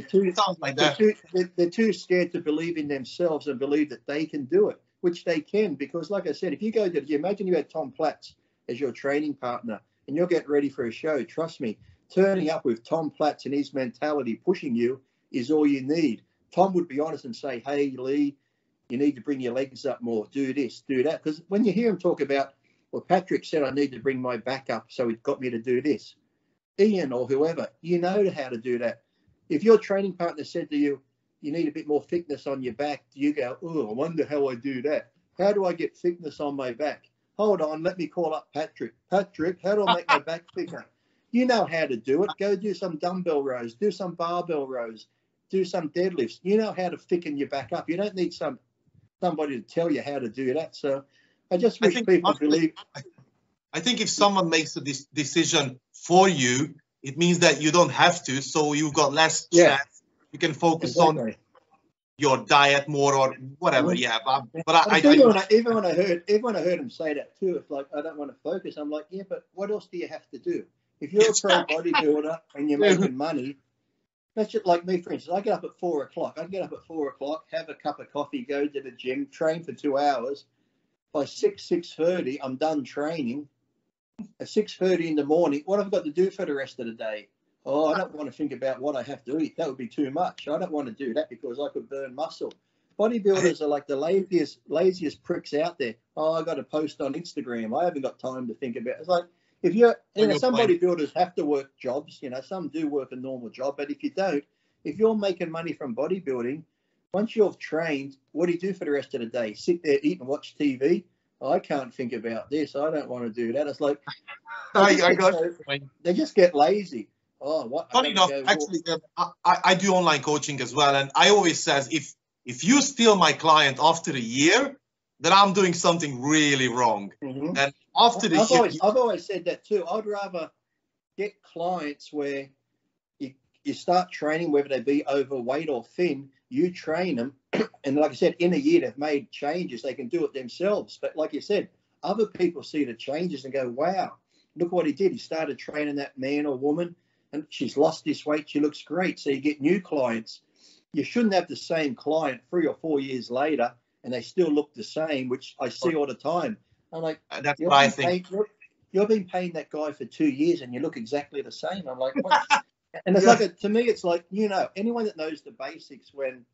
they're too scared to believe in themselves and believe that they can do it, which they can. Because like I said, if you go to, imagine you had Tom Platz as your training partner and you're getting ready for a show, trust me, turning up with Tom Platz and his mentality pushing you is all you need. Tom would be honest and say, hey, Lee, you need to bring your legs up more, do this, do that. Because when you hear him talk about, well, Patrick said I need to bring my back up, so he got me to do this. Ian or whoever, you know how to do that. If your training partner said to you, you need a bit more thickness on your back, you go, oh, I wonder how I do that. How do I get thickness on my back? Hold on, let me call up Patrick. Patrick, how do I make my back thicker? You know how to do it. Go do some dumbbell rows, do some barbell rows, do some deadlifts. You know how to thicken your back up. You don't need somebody to tell you how to do that. So I just wish people believe. I think if someone makes a decision for you, it means that you don't have to, so you've got less stress. You can focus on your diet more or whatever. Yeah, but even when I heard him say that too, it's like I don't want to focus. I'm like, yeah, but what else do you have to do? If you're a pro bodybuilder and you're making money, that's just like me, for instance. I get up at 4 o'clock. I'd get up at 4 o'clock, have a cup of coffee, go to the gym, train for 2 hours. By 6:30, I'm done training. At 6:30 in the morning, what have I got to do for the rest of the day? Oh, I don't want to think about what I have to eat. That would be too much. I don't want to do that because I could burn muscle. Bodybuilders are like the laziest pricks out there. Oh, I got to post on Instagram. I haven't got time to think about it. It's like, if you're, some bodybuilders have to work jobs, some do work a normal job, but if you don't, if you're making money from bodybuilding, once you've trained, what do you do for the rest of the day? Sit there, eat and watch TV? I can't think about this. I don't want to do that. It's like, they just get lazy. Oh, what? Funny enough, actually, I do online coaching as well. And I always says, if you steal my client after a year, then I'm doing something really wrong. Mm-hmm. And after the year, I've always said that too. I'd rather get clients where you start training, whether they be overweight or thin, you train them. And like I said, in a year, they've made changes. They can do it themselves. But like you said, other people see the changes and go, wow, look what he did. He started training that man or woman and she's lost this weight. She looks great. So you get new clients. You shouldn't have the same client 3 or 4 years later and they still look the same, which I see all the time. I'm like, that's what I think. You've been paying that guy for 2 years and you look exactly the same. I'm like, what? And it's like, to me, it's like, anyone that knows the basics, when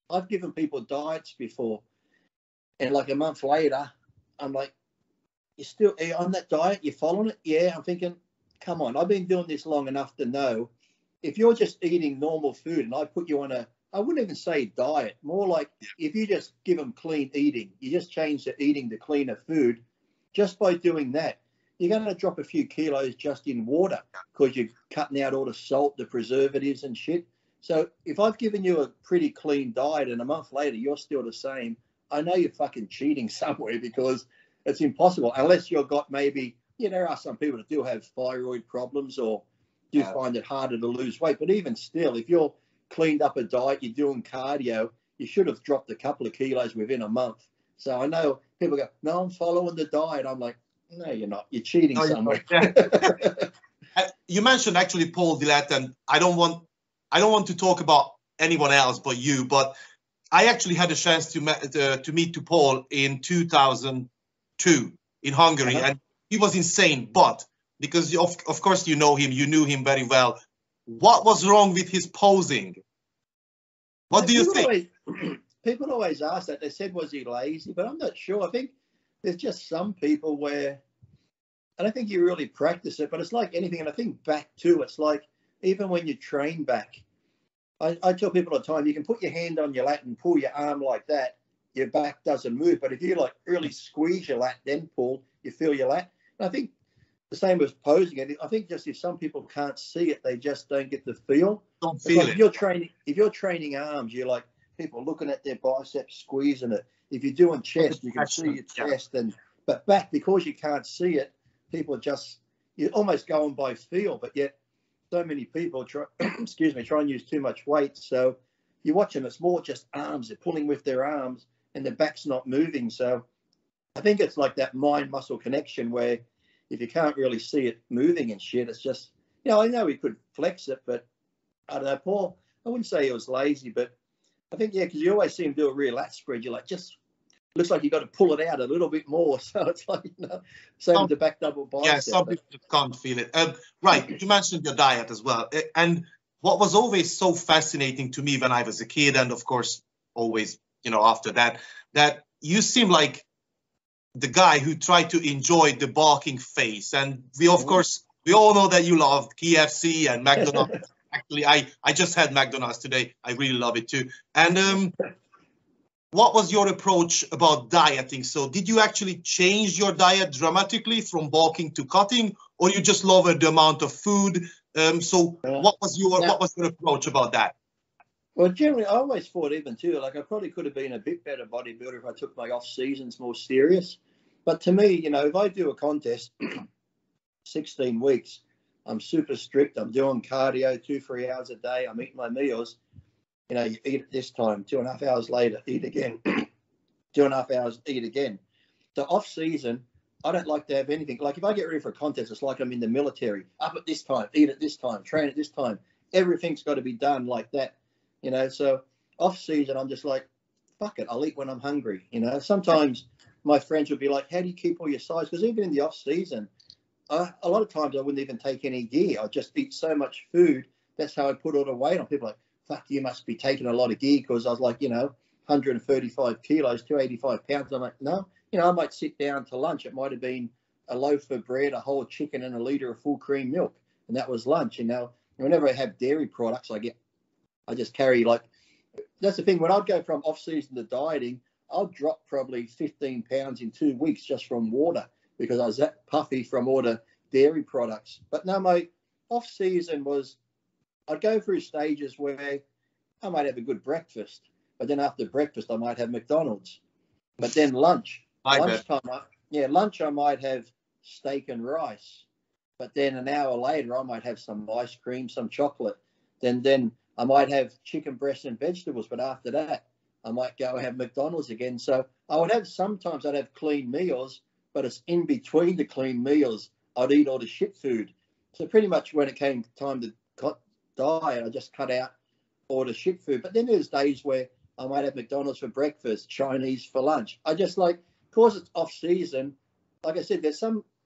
I've given people diets before and like a month later, I'm like, you're still on that diet? You're following it? Yeah. I'm thinking, come on, I've been doing this long enough to know if you're just eating normal food and I put you on I wouldn't even say diet, more like if you just give them clean eating, you just change the eating to cleaner food, just by doing that, you're going to drop a few kilos just in water because you're cutting out all the salt, the preservatives and shit. So if I've given you a pretty clean diet and a month later you're still the same, I know you're fucking cheating somewhere because it's impossible unless you've got maybe, there are some people that do have thyroid problems or do find it harder to lose weight. But even still, if you're cleaned up a diet, you're doing cardio, you should have dropped a couple of kilos within a month. So I know people go, no, I'm following the diet. I'm like, no, you're not. You're cheating somewhere. You mentioned actually Paul Dillett, and I don't want to talk about anyone else but you, but I actually had a chance to meet Paul in 2002 in Hungary, and he was insane. But because of course you know him, you knew him very well. What was wrong with his posing? What do you think? People always ask that. They said, was he lazy? But I'm not sure. I think there's just some people where I don't think you really practice it, but it's like anything. And I think back too, it's like even when you train back, I tell people all the time, you can put your hand on your lat and pull your arm like that. Your back doesn't move. But if you like really squeeze your lat, then pull, you feel your lat. I think the same as posing it. I think just if some people can't see it, they just don't get the feel. Don't feel it. If you're training arms, you're like people looking at their biceps, squeezing it. If you're doing chest, you can see your chest, but back, because you can't see it, people you're almost going by feel. But yet, so many people try and use too much weight. So you're watching, it's more just arms. They're pulling with their arms, and their back's not moving. So I think it's like that mind-muscle connection where if you can't really see it moving and shit, it's just, I know he could flex it, but I don't know, Paul, I wouldn't say he was lazy, but I think, because you always see him do a real lat spread. You're like, just looks like you got to pull it out a little bit more. So it's like, same with the back double bicep. Yeah, some people can't feel it. Right, you mentioned your diet as well. And what was always so fascinating to me when I was a kid, and of course, always, after that you seem like the guy who tried to enjoy the bulking phase. And we, of course, we all know that you love KFC and McDonald's. Actually, I just had McDonald's today. I really love it too. And what was your approach about dieting? So did you actually change your diet dramatically from bulking to cutting, or you just lowered the amount of food? What was your approach about that? Well, generally, I always thought even too, like I probably could have been a bit better bodybuilder if I took my off seasons more serious. But to me, if I do a contest, 16 weeks, I'm super strict. I'm doing cardio 2-3 hours a day. I'm eating my meals. You eat at this time, 2.5 hours later, eat again. 2.5 hours, eat again. So off season, I don't like to have anything. Like if I get ready for a contest, it's like I'm in the military. Up at this time, eat at this time, train at this time. Everything's got to be done like that. So off season, I'm just like, fuck it, I'll eat when I'm hungry. Sometimes my friends would be like, how do you keep all your size? Because even in the off season, a lot of times I wouldn't even take any gear. I'd just eat so much food. That's how I put all the weight on. People are like, fuck, you must be taking a lot of gear, because I was like, 135 kilos, 285 pounds. I'm like, no, I might sit down to lunch. It might have been a loaf of bread, a whole chicken, and a litre of full cream milk. And that was lunch. Whenever I have dairy products, I just carry that's the thing. When I'd go from off season to dieting, I'll drop probably 15 pounds in 2 weeks just from water, because I was that puffy from all the dairy products. But no, my off season was, I'd go through stages where I might have a good breakfast, but then after breakfast I might have McDonald's. But then lunch I might have steak and rice. But then an hour later I might have some ice cream, some chocolate. Then I might have chicken breast and vegetables. But after that, I might go have McDonald's again. So sometimes I'd have clean meals, but it's in between the clean meals I'd eat all the shit food. So pretty much when it came time to diet, I just cut out all the shit food. But then there's days where I might have McDonald's for breakfast, Chinese for lunch. I just because it's off season, like I said,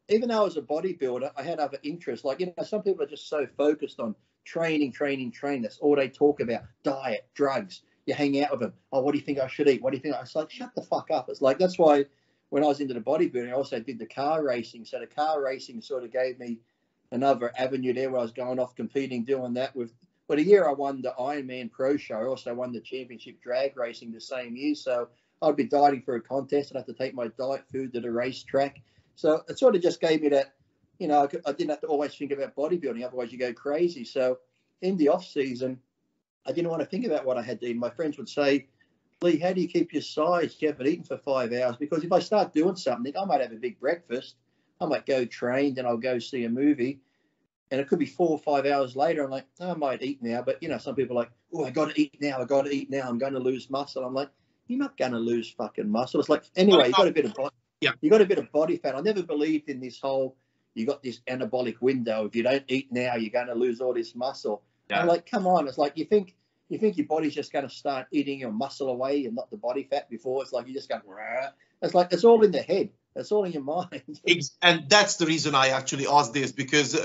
even though I was a bodybuilder, I had other interests. Some people are just so focused on training. That's all they talk about. Diet, drugs. You hang out with them. Oh, what do you think I should eat? What do you think? I was like, shut the fuck up. It's like, that's why when I was into the bodybuilding, I also did the car racing. So the car racing sort of gave me another avenue there where I was going off competing, doing that but a year I won the Ironman Pro Show. I also won the championship drag racing the same year. So I'd be dieting for a contest. I'd have to take my diet food to the racetrack. So it sort of just gave me that, I didn't have to always think about bodybuilding. Otherwise you go crazy. So in the off season, I didn't want to think about what I had to eat. My friends would say, Lee, how do you keep your size? You haven't eaten for 5 hours. Because if I start doing something, I might have a big breakfast. I might go train, then I'll go see a movie. And it could be 4 or 5 hours later. I'm like, I might eat now. But, some people are like, oh, I got to eat now. I'm going to lose muscle. I'm like, you're not going to lose fucking muscle. It's like, anyway, you got a bit of body. Yeah. You got a bit of body fat. I never believed in this whole, you got this anabolic window. If you don't eat now, you're going to lose all this muscle. Yeah. I'm like, come on. It's like, you think your body's just going to start eating your muscle away and not the body fat before? It's like, you just go, rah. It's like, it's all in the head. It's all in your mind. And that's the reason I actually asked this, because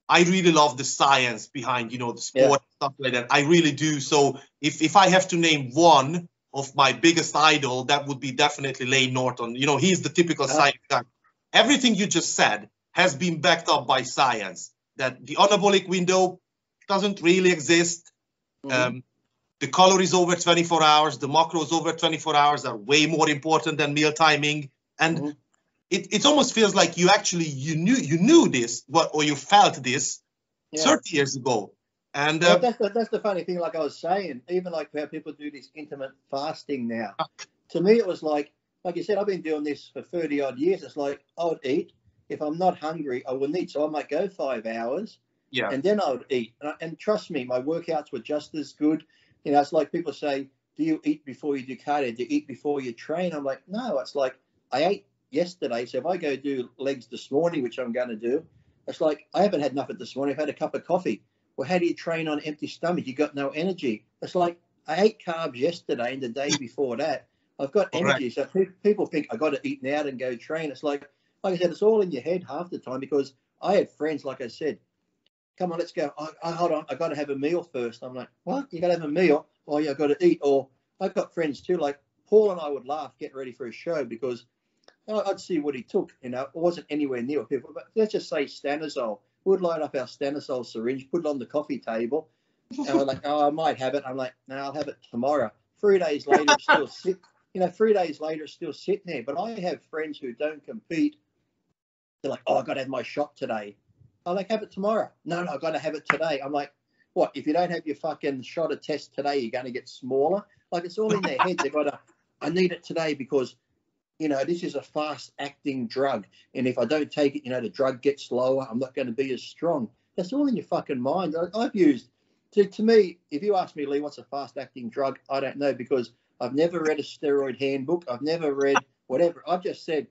I really love the science behind, the sport, stuff like that. I really do. So if I have to name one of my biggest idol, that would be definitely Layne Norton. He's the typical science guy. Everything you just said has been backed up by science, that the anabolic window doesn't really exist. Mm-hmm. The calories over 24 hours, the macros over 24 hours are way more important than meal timing. And it almost feels like you knew this, or you felt this 30 years ago. And well, that's the funny thing. Like I was saying, even like how people do this intermittent fasting now. To me, it was like you said, I've been doing this for 30 odd years. It's like I would eat. If I'm not hungry, I will eat. So I might go 5 hours, and then I would eat. And trust me, my workouts were just as good. You know, it's like people say, do you eat before you do cardio? Do you eat before you train? I'm like, no. It's like I ate yesterday. So if I go do legs this morning, which I'm going to do, it's like I haven't had nothing this morning. I've had a cup of coffee. Well, how do you train on empty stomach? You got no energy. It's like I ate carbs yesterday and the day before that. I've got energy. So people think I got to eat now and go train. It's like I said, it's all in your head half the time, because I had friends, like I said, come on, let's go. Hold on, I got to have a meal first. I'm like, what? You got to have a meal? Oh, yeah, I got to eat. Or I've got friends too, like Paul and I would laugh getting ready for a show, because I'd see what he took. You know, it wasn't anywhere near what people, but let's just say Stanozol. We'd light up our Stanozol syringe, put it on the coffee table, and we're like, oh, I might have it. I'm like, no, I'll have it tomorrow. 3 days later, it's still sit. You know, 3 days later, it's still sitting there. But I have friends who don't compete. They're like, oh, I got to have my shot today. I'm like, have it tomorrow. No, I got to have it today. I'm like, what? If you don't have your fucking shot or test today, you're going to get smaller? Like, it's all in their head. They got to, I need it today because, you know, this is a fast-acting drug. And if I don't take it, you know, the drug gets lower. I'm not going to be as strong. That's all in your fucking mind. I've used, to me, if you ask me, Lee, what's a fast-acting drug? I don't know, because I've never read a steroid handbook. I've never read whatever. I've just said,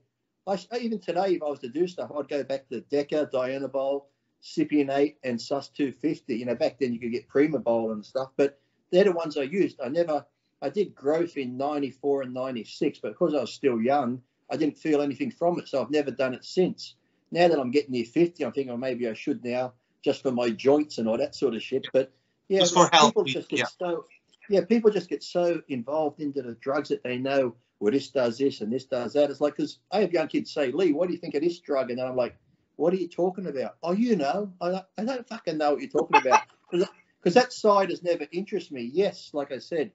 even today, if I was to do stuff, I'd go back to Deca, Dianabol, Cypionate, and Sus 250. You know, back then you could get Primabol and stuff, but they're the ones I used. I did growth in 94 and 96, but because I was still young, I didn't feel anything from it, so I've never done it since. Now that I'm getting near 50, I'm thinking, oh, maybe I should now, just for my joints and all that sort of shit. But yeah, just for health, people just get people just get so involved into the drugs that they know, well, this does this and this does that. It's like, because I have young kids say, Lee, what do you think of this drug? And then I'm like, what are you talking about? Oh, you know, I don't fucking know what you're talking about. Because that side has never interested me. Yes, like I said,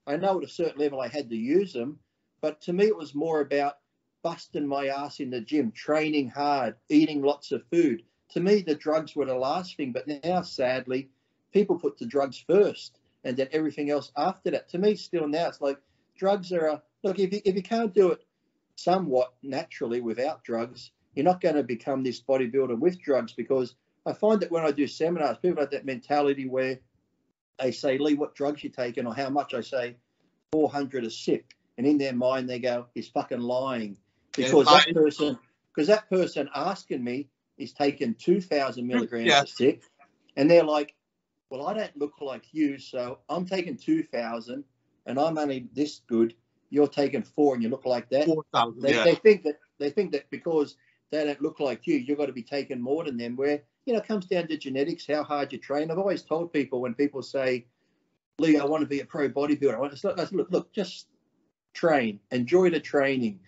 I know at a certain level I had to use them, but to me it was more about busting my ass in the gym, training hard, eating lots of food. To me, the drugs were the last thing, but now, sadly, people put the drugs first and then everything else after that. To me, still now, it's like drugs are look, if you can't do it somewhat naturally without drugs, you're not going to become this bodybuilder with drugs, because I find that when I do seminars, people have that mentality where they say, Lee, what drugs you taking or how much? I say 400 a sip. And in their mind, they go, he's fucking lying. Because that person asking me is taking 2,000 milligrams a sip. And they're like, well, I don't look like you, so I'm taking 2,000 and I'm only this good. You're taking 4 and you look like that. 4,000. They think that because they don't look like you've got to be taking more than them, where, you know, it comes down to genetics, how hard you train. I've always told people, when people say, Lee, I want to be a pro bodybuilder, I said, look, just train, enjoy the training,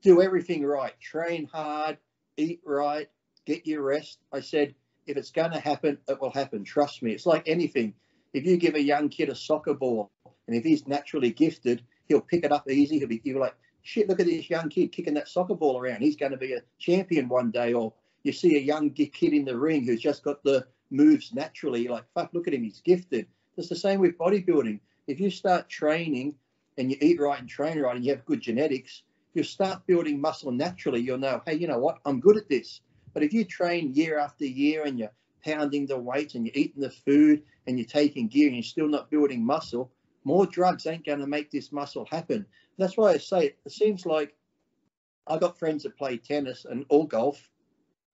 do everything right, train hard, eat right, get your rest. I said, if it's going to happen, it will happen. Trust me. It's like anything. If you give a young kid a soccer ball, and if he's naturally gifted, he'll pick it up easy. He'll be like, shit, look at this young kid kicking that soccer ball around. He's going to be a champion one day. Or you see a young kid in the ring who's just got the moves naturally. You're like, fuck, look at him. He's gifted. It's the same with bodybuilding. If you start training and you eat right and train right and you have good genetics, you'll start building muscle naturally. You'll know, hey, you know what? I'm good at this. But if you train year after year and you're pounding the weights and you're eating the food and you're taking gear and you're still not building muscle, more drugs ain't going to make this muscle happen. That's why I say it seems like I got friends that play tennis and all golf,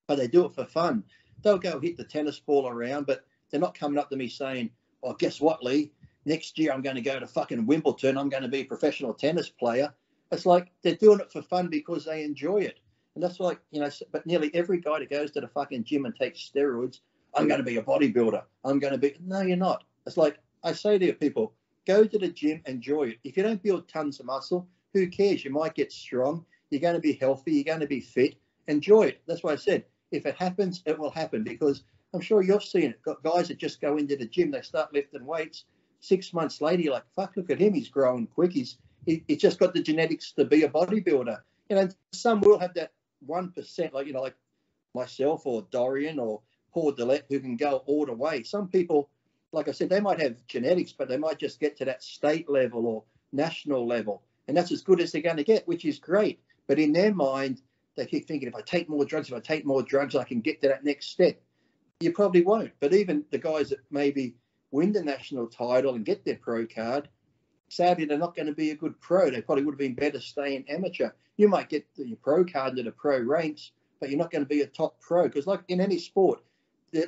but they do it for fun. They'll go hit the tennis ball around, but they're not coming up to me saying, oh, guess what, Lee? Next year I'm going to go to fucking Wimbledon. I'm going to be a professional tennis player. It's like they're doing it for fun because they enjoy it. And that's like, you know, but nearly every guy that goes to the fucking gym and takes steroids, I'm going to be a bodybuilder. I'm going to be, no, you're not. It's like I say to people, go to the gym, enjoy it. If you don't build tons of muscle, who cares? You might get strong. You're going to be healthy. You're going to be fit. Enjoy it. That's why I said, if it happens, it will happen, because I'm sure you've seen it. Got guys that just go into the gym, they start lifting weights. 6 months later, you're like, fuck, look at him. He's growing quick. He's just got the genetics to be a bodybuilder. You know, some will have that 1%, like, like myself or Dorian or Paul Dillette, who can go all the way. Some people, like I said, they might have genetics, but they might just get to that state level or national level. And that's as good as they're going to get, which is great. But in their mind, they keep thinking, if I take more drugs, I can get to that next step. You probably won't. But even the guys that maybe win the national title and get their pro card, sadly, they're not going to be a good pro. They probably would have been better staying amateur. You might get your pro card into the pro ranks, but you're not going to be a top pro. Because like in any sport,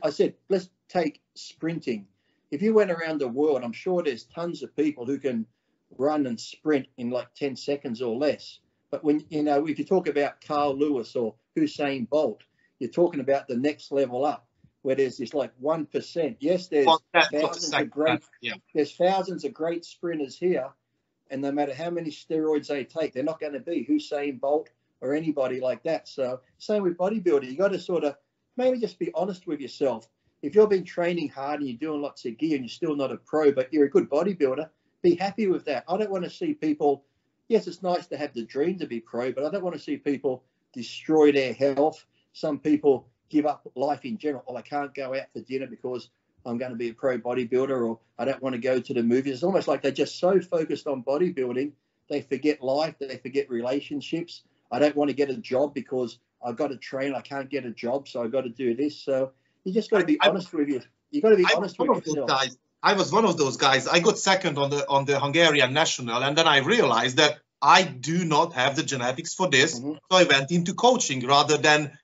I said, let's take sprinting. If you went around the world, I'm sure there's tons of people who can run and sprint in like 10 seconds or less. But when, if you talk about Carl Lewis or Usain Bolt, you're talking about the next level up, where there's this like 1%. Yes, there's thousands of great sprinters here, and no matter how many steroids they take, they're not going to be Usain Bolt or anybody like that. So same with bodybuilding. You got to sort of maybe just be honest with yourself. If you've been training hard and you're doing lots of gear and you're still not a pro, but you're a good bodybuilder, be happy with that. I don't want to see people, yes, it's nice to have the dream to be pro, but I don't want to see people destroy their health. Some people give up life in general. Oh, I can't go out for dinner because I'm going to be a pro bodybuilder, or I don't want to go to the movies. It's almost like they're just so focused on bodybuilding, they forget life, they forget relationships. I don't want to get a job because I've got to train. I can't get a job, so I've got to do this. So you just got to be honest with you. You got to be honest with yourself. I was one of those guys. I got second on the Hungarian national, and then I realized that I do not have the genetics for this. So I went into coaching rather than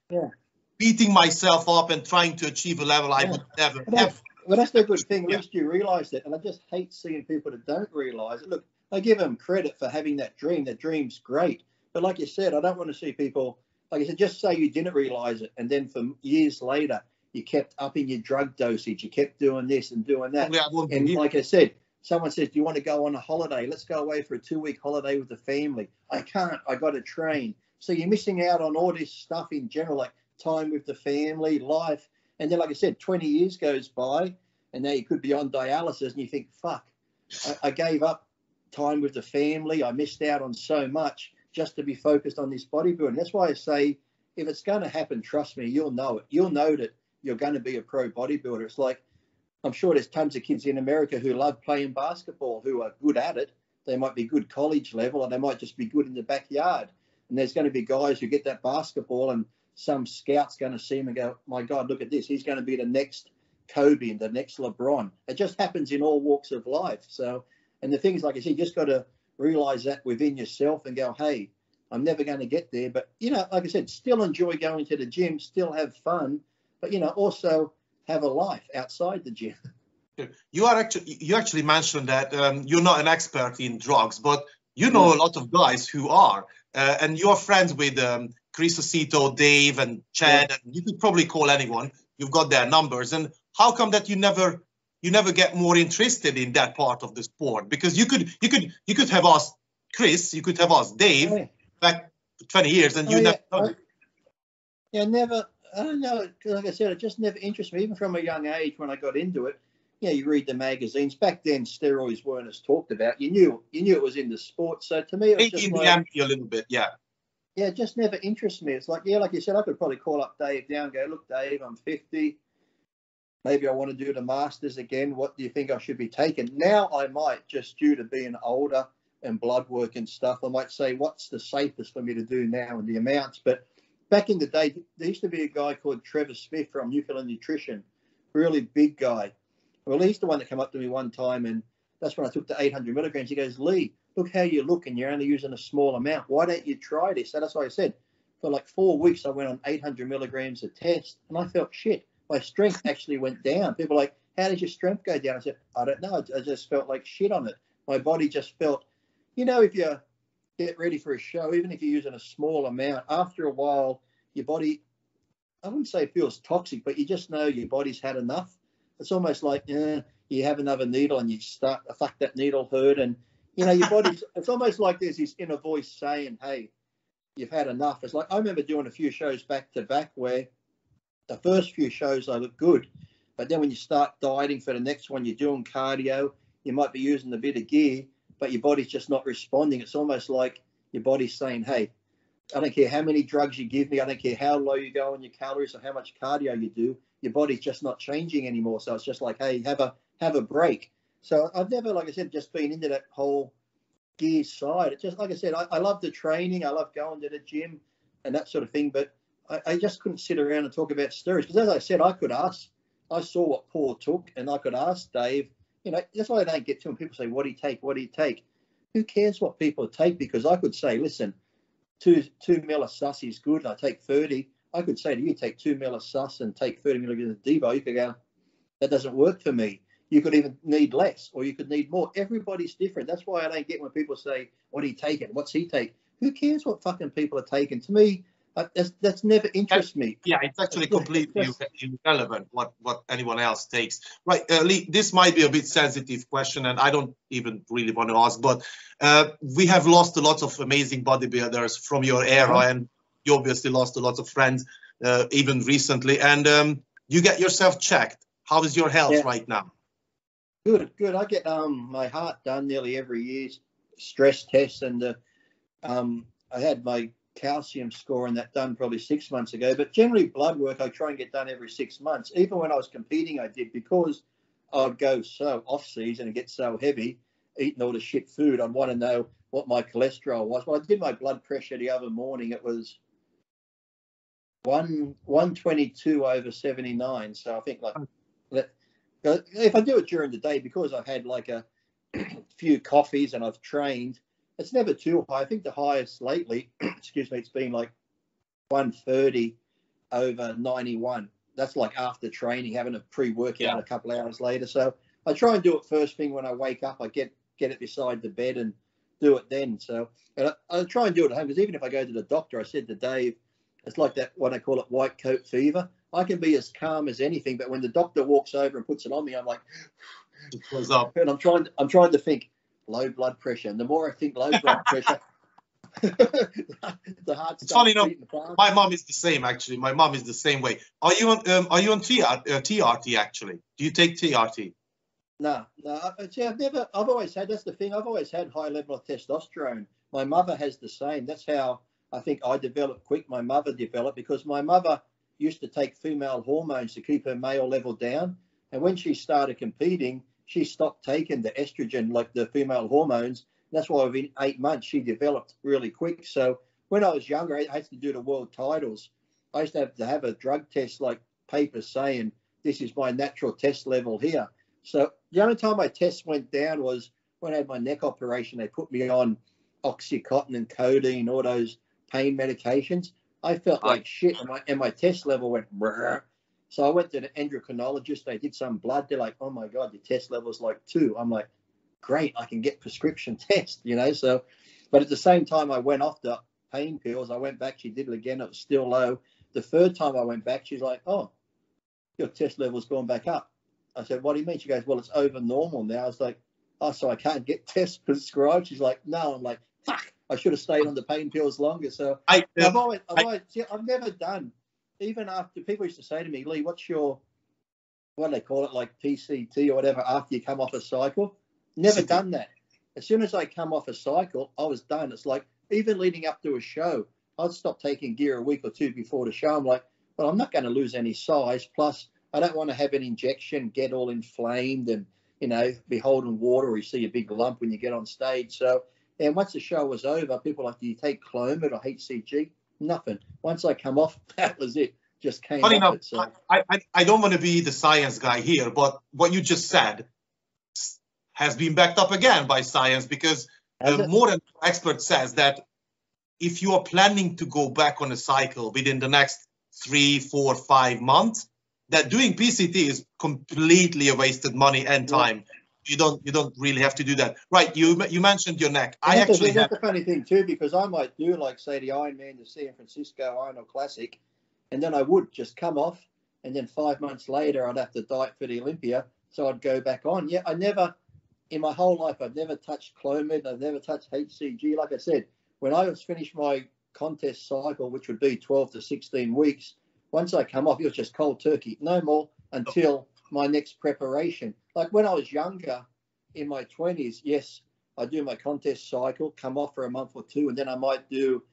beating myself up and trying to achieve a level I would never have. Well, that's the good thing. At least you realize it. And I just hate seeing people that don't realize it. Look, I give them credit for having that dream. That dream's great. But like you said, I don't want to see people, like I said, just say you didn't realize it. And then for years later, you kept upping your drug dosage. You kept doing this and doing that. And like I said, someone says, do you want to go on a holiday? Let's go away for a 2-week holiday with the family. I can't. I got to train. So you're missing out on all this stuff in general, like time with the family, life. And then, like I said, 20 years goes by and now you could be on dialysis and you think, fuck, I gave up time with the family. I missed out on so much just to be focused on this bodybuilding. That's why I say, if it's going to happen, trust me, you'll know it. You'll know that you're going to be a pro bodybuilder. It's like, I'm sure there's tons of kids in America who love playing basketball, who are good at it. They might be good college level, or they might just be good in the backyard. And there's going to be guys who get that basketball and some scout's going to see him and go, my God, look at this. He's going to be the next Kobe and the next LeBron. It just happens in all walks of life. So, and the thing is, like I said, you just got to realize that within yourself and go, hey, I'm never going to get there. But, like I said, still enjoy going to the gym, still have fun, but, also have a life outside the gym. You actually mentioned that you're not an expert in drugs, but you know a lot of guys who are, and you're friends with Chris Osito, Dave, and Chad, and you could probably call anyone. You've got their numbers. And how come that you never get more interested in that part of the sport? Because you could have asked Chris, you could have asked Dave back 20 years, and you never. Never. I don't know. Like I said, it just never interested me, even from a young age when I got into it. You read the magazines. Back then, steroids weren't as talked about. You knew it was in the sport. So to me, it was just like, a little bit, Yeah, it just never interested me. It's like, like you said, I could probably call up Dave down and go, look, Dave, I'm 50. Maybe I want to do the Masters again. What do you think I should be taking? Now I might, just due to being older and blood work and stuff, I might say, what's the safest for me to do now and the amounts? But back in the day, there used to be a guy called Trevor Smith from Nuclear Nutrition, really big guy. Well, he's the one that came up to me one time, and that's when I took the 800 milligrams. He goes, Lee, look how you look, and you're only using a small amount. Why don't you try this? So that's why I said, for like 4 weeks, I went on 800 milligrams a test, and I felt shit. My strength actually went down. People are like, how does your strength go down? I said, I don't know. I just felt like shit on it. My body just felt, if you get ready for a show, even if you're using a small amount, after a while, your body, I wouldn't say it feels toxic, but you just know your body's had enough. It's almost like you have another needle and you start, fuck, that needle hurt. And, your body's, it's almost like there's this inner voice saying, hey, you've had enough. It's like, I remember doing a few shows back to back where the first few shows I look good, but then when you start dieting for the next one, you're doing cardio, you might be using a bit of gear, but your body's just not responding. It's almost like your body's saying, hey, I don't care how many drugs you give me. I don't care how low you go on your calories or how much cardio you do. Your body's just not changing anymore. So it's just like, hey, have a break. So I've never, like I said, just been into that whole gear side. It's just, like I said, I love the training. I love going to the gym and that sort of thing. But I just couldn't sit around and talk about steroids. Because as I said, I saw what Paul took, and I could ask Dave, that's why I don't get to him. People say, what do you take? What do you take? Who cares what people take? Because I could say, listen, 2 mil of sus is good, and I take 30. I could say to you, take 2 mil of sus and take 30 milligrams of Devo. You could go, that doesn't work for me. You could even need less, or you could need more. Everybody's different. That's why I don't get when people say, what are you taking? What's he take? Who cares what fucking people are taking? To me, that's never interests me. Yeah, it's actually completely irrelevant what anyone else takes. Right, Lee, this might be a bit sensitive question, and I don't even really want to ask, but we have lost a lot of amazing bodybuilders from your era, and you obviously lost a lot of friends even recently, and you get yourself checked. How is your health right now? Good. I get my heart done nearly every year, stress tests, and I had my calcium score and that done probably 6 months ago. But generally, blood work I try and get done every 6 months. Even when I was competing, I did, because I'd go so off season and get so heavy, eating all the shit food. I'd want to know what my cholesterol was. Well, I did my blood pressure the other morning. It was 122/79. So I think if I do it during the day, because I've had like a few coffees and I've trained, it's never too high. I think the highest lately, excuse me, it's been like 130/91. That's like after training, having a pre-workout a couple hours later. So I try and do it first thing when I wake up. I get it beside the bed and do it then. So I try and do it at home, because even if I go to the doctor, I said to Dave, it's like that, what I call it, white coat fever. I can be as calm as anything, but when the doctor walks over and puts it on me, I'm like, it goes up. And I'm trying to think low blood pressure. And the more I think low blood pressure, the heart starts beating fast. My mom is the same, actually. My mom is the same way. Are you on TRT, actually? Do you take TRT? No. See, I've always had, that's the thing, I've always had high level of testosterone. My mother has the same. That's how I think I developed quick. My mother developed, because my mother used to take female hormones to keep her male level down. And when she started competing, she stopped taking the estrogen, like the female hormones. That's why within 8 months, she developed really quick. So when I was younger, I had to do the world titles. I used to have a drug test, like papers saying, this is my natural test level here. So the only time my test went down was when I had my neck operation. They put me on Oxycontin and codeine, all those pain medications. I felt like shit, and my test level went brrr. So I went to the endocrinologist. They did some blood. They're like, oh my God, your test level's like 2. I'm like, great, I can get prescription tests, So, but at the same time I went off the pain pills, I went back, she did it again, it was still low. The third time I went back, she's like, oh, your test level's gone back up. I said, what do you mean? She goes, well, it's over normal now. I was like, oh, so I can't get tests prescribed? She's like, no. I'm like, fuck, I should have stayed on the pain pills longer. So I've never done, even after people used to say to me, Lee, what's your, what do they call it, like PCT or whatever, after you come off a cycle? Never done that. As soon as I come off a cycle, I was done. It's like, even leading up to a show, I'd stop taking gear a week or two before the show. I'm like, well, I'm not going to lose any size. Plus, I don't want to have an injection, get all inflamed and, be holding water, or you see a big lump when you get on stage. So, and once the show was over, people like, do you take Clomid or HCG? Nothing. Once I come off, that was it. Just came off enough, it. So. I don't want to be the science guy here, but what you just said has been backed up again by science, because more than expert says that if you are planning to go back on a cycle within the next 3, 4, 5 months, that doing PCT is completely a wasted money and time. You don't really have to do that. Right, you mentioned your neck. That's the funny thing too, because I might do, like, say, the Ironman, the San Francisco Ironman Classic, and then I would just come off, and then 5 months later I'd have to diet for the Olympia, so I'd go back on. Yeah, I never, in my whole life, I've never touched Clomid, I've never touched HCG. Like I said, when I was finished my contest cycle, which would be 12 to 16 weeks, once I come off, it was just cold turkey, no more until my next preparation. Like when I was younger, in my 20s, yes, I do my contest cycle, come off for a month or two, and then I might do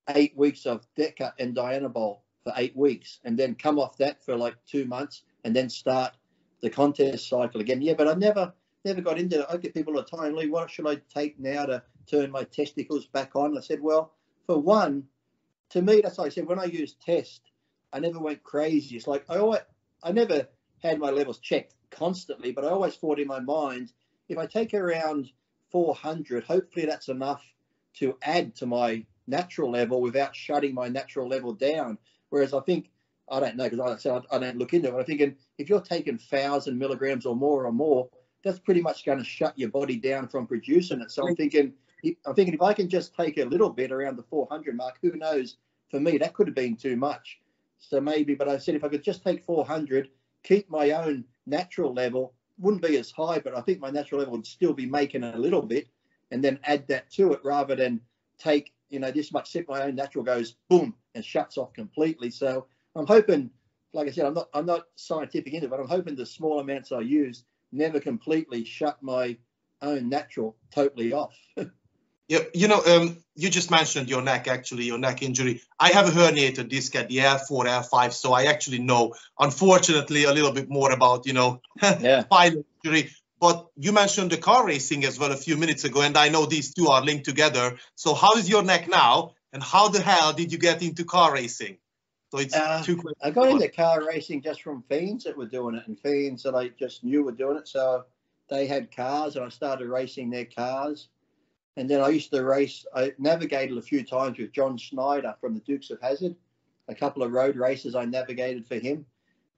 8 weeks of Deca and Dianabol for 8 weeks, and then come off that for like 2 months, and then start the contest cycle again. Yeah, but I never got into it. I get people all the time, Lee, what should I take now to turn my testicles back on? I said, well, for one, to me, that's like I said, when I used test, I never went crazy. It's like I never had my levels checked constantly, but I always thought in my mind, if I take around 400, hopefully that's enough to add to my natural level without shutting my natural level down. Whereas I think, I don't know, because like I said, I don't look into it, but I'm thinking if you're taking 1,000 milligrams or more, that's pretty much going to shut your body down from producing it. So I'm thinking if I can just take a little bit around the 400 mark, who knows? For me, that could have been too much. So maybe, but I said if I could just take 400, keep my own natural level, wouldn't be as high, but I think my natural level would still be making a little bit, and then add that to it rather than take, this much, set my own natural goes boom and shuts off completely. So I'm hoping, like I said, I'm not scientific in it, but I'm hoping the small amounts I use never completely shut my own natural totally off. Yeah, you just mentioned your neck injury. I have a herniated disc at the L4, L5, so I actually know, unfortunately, a little bit more about, spinal injury. But you mentioned the car racing as well a few minutes ago, and I know these two are linked together. So how is your neck now, and how the hell did you get into car racing? So it's I got into car racing just from fiends that were doing it, and fiends that I just knew were doing it. So they had cars, and I started racing their cars. And then I used to race. I navigated a few times with John Schneider from the Dukes of Hazzard. A couple of road races I navigated for him.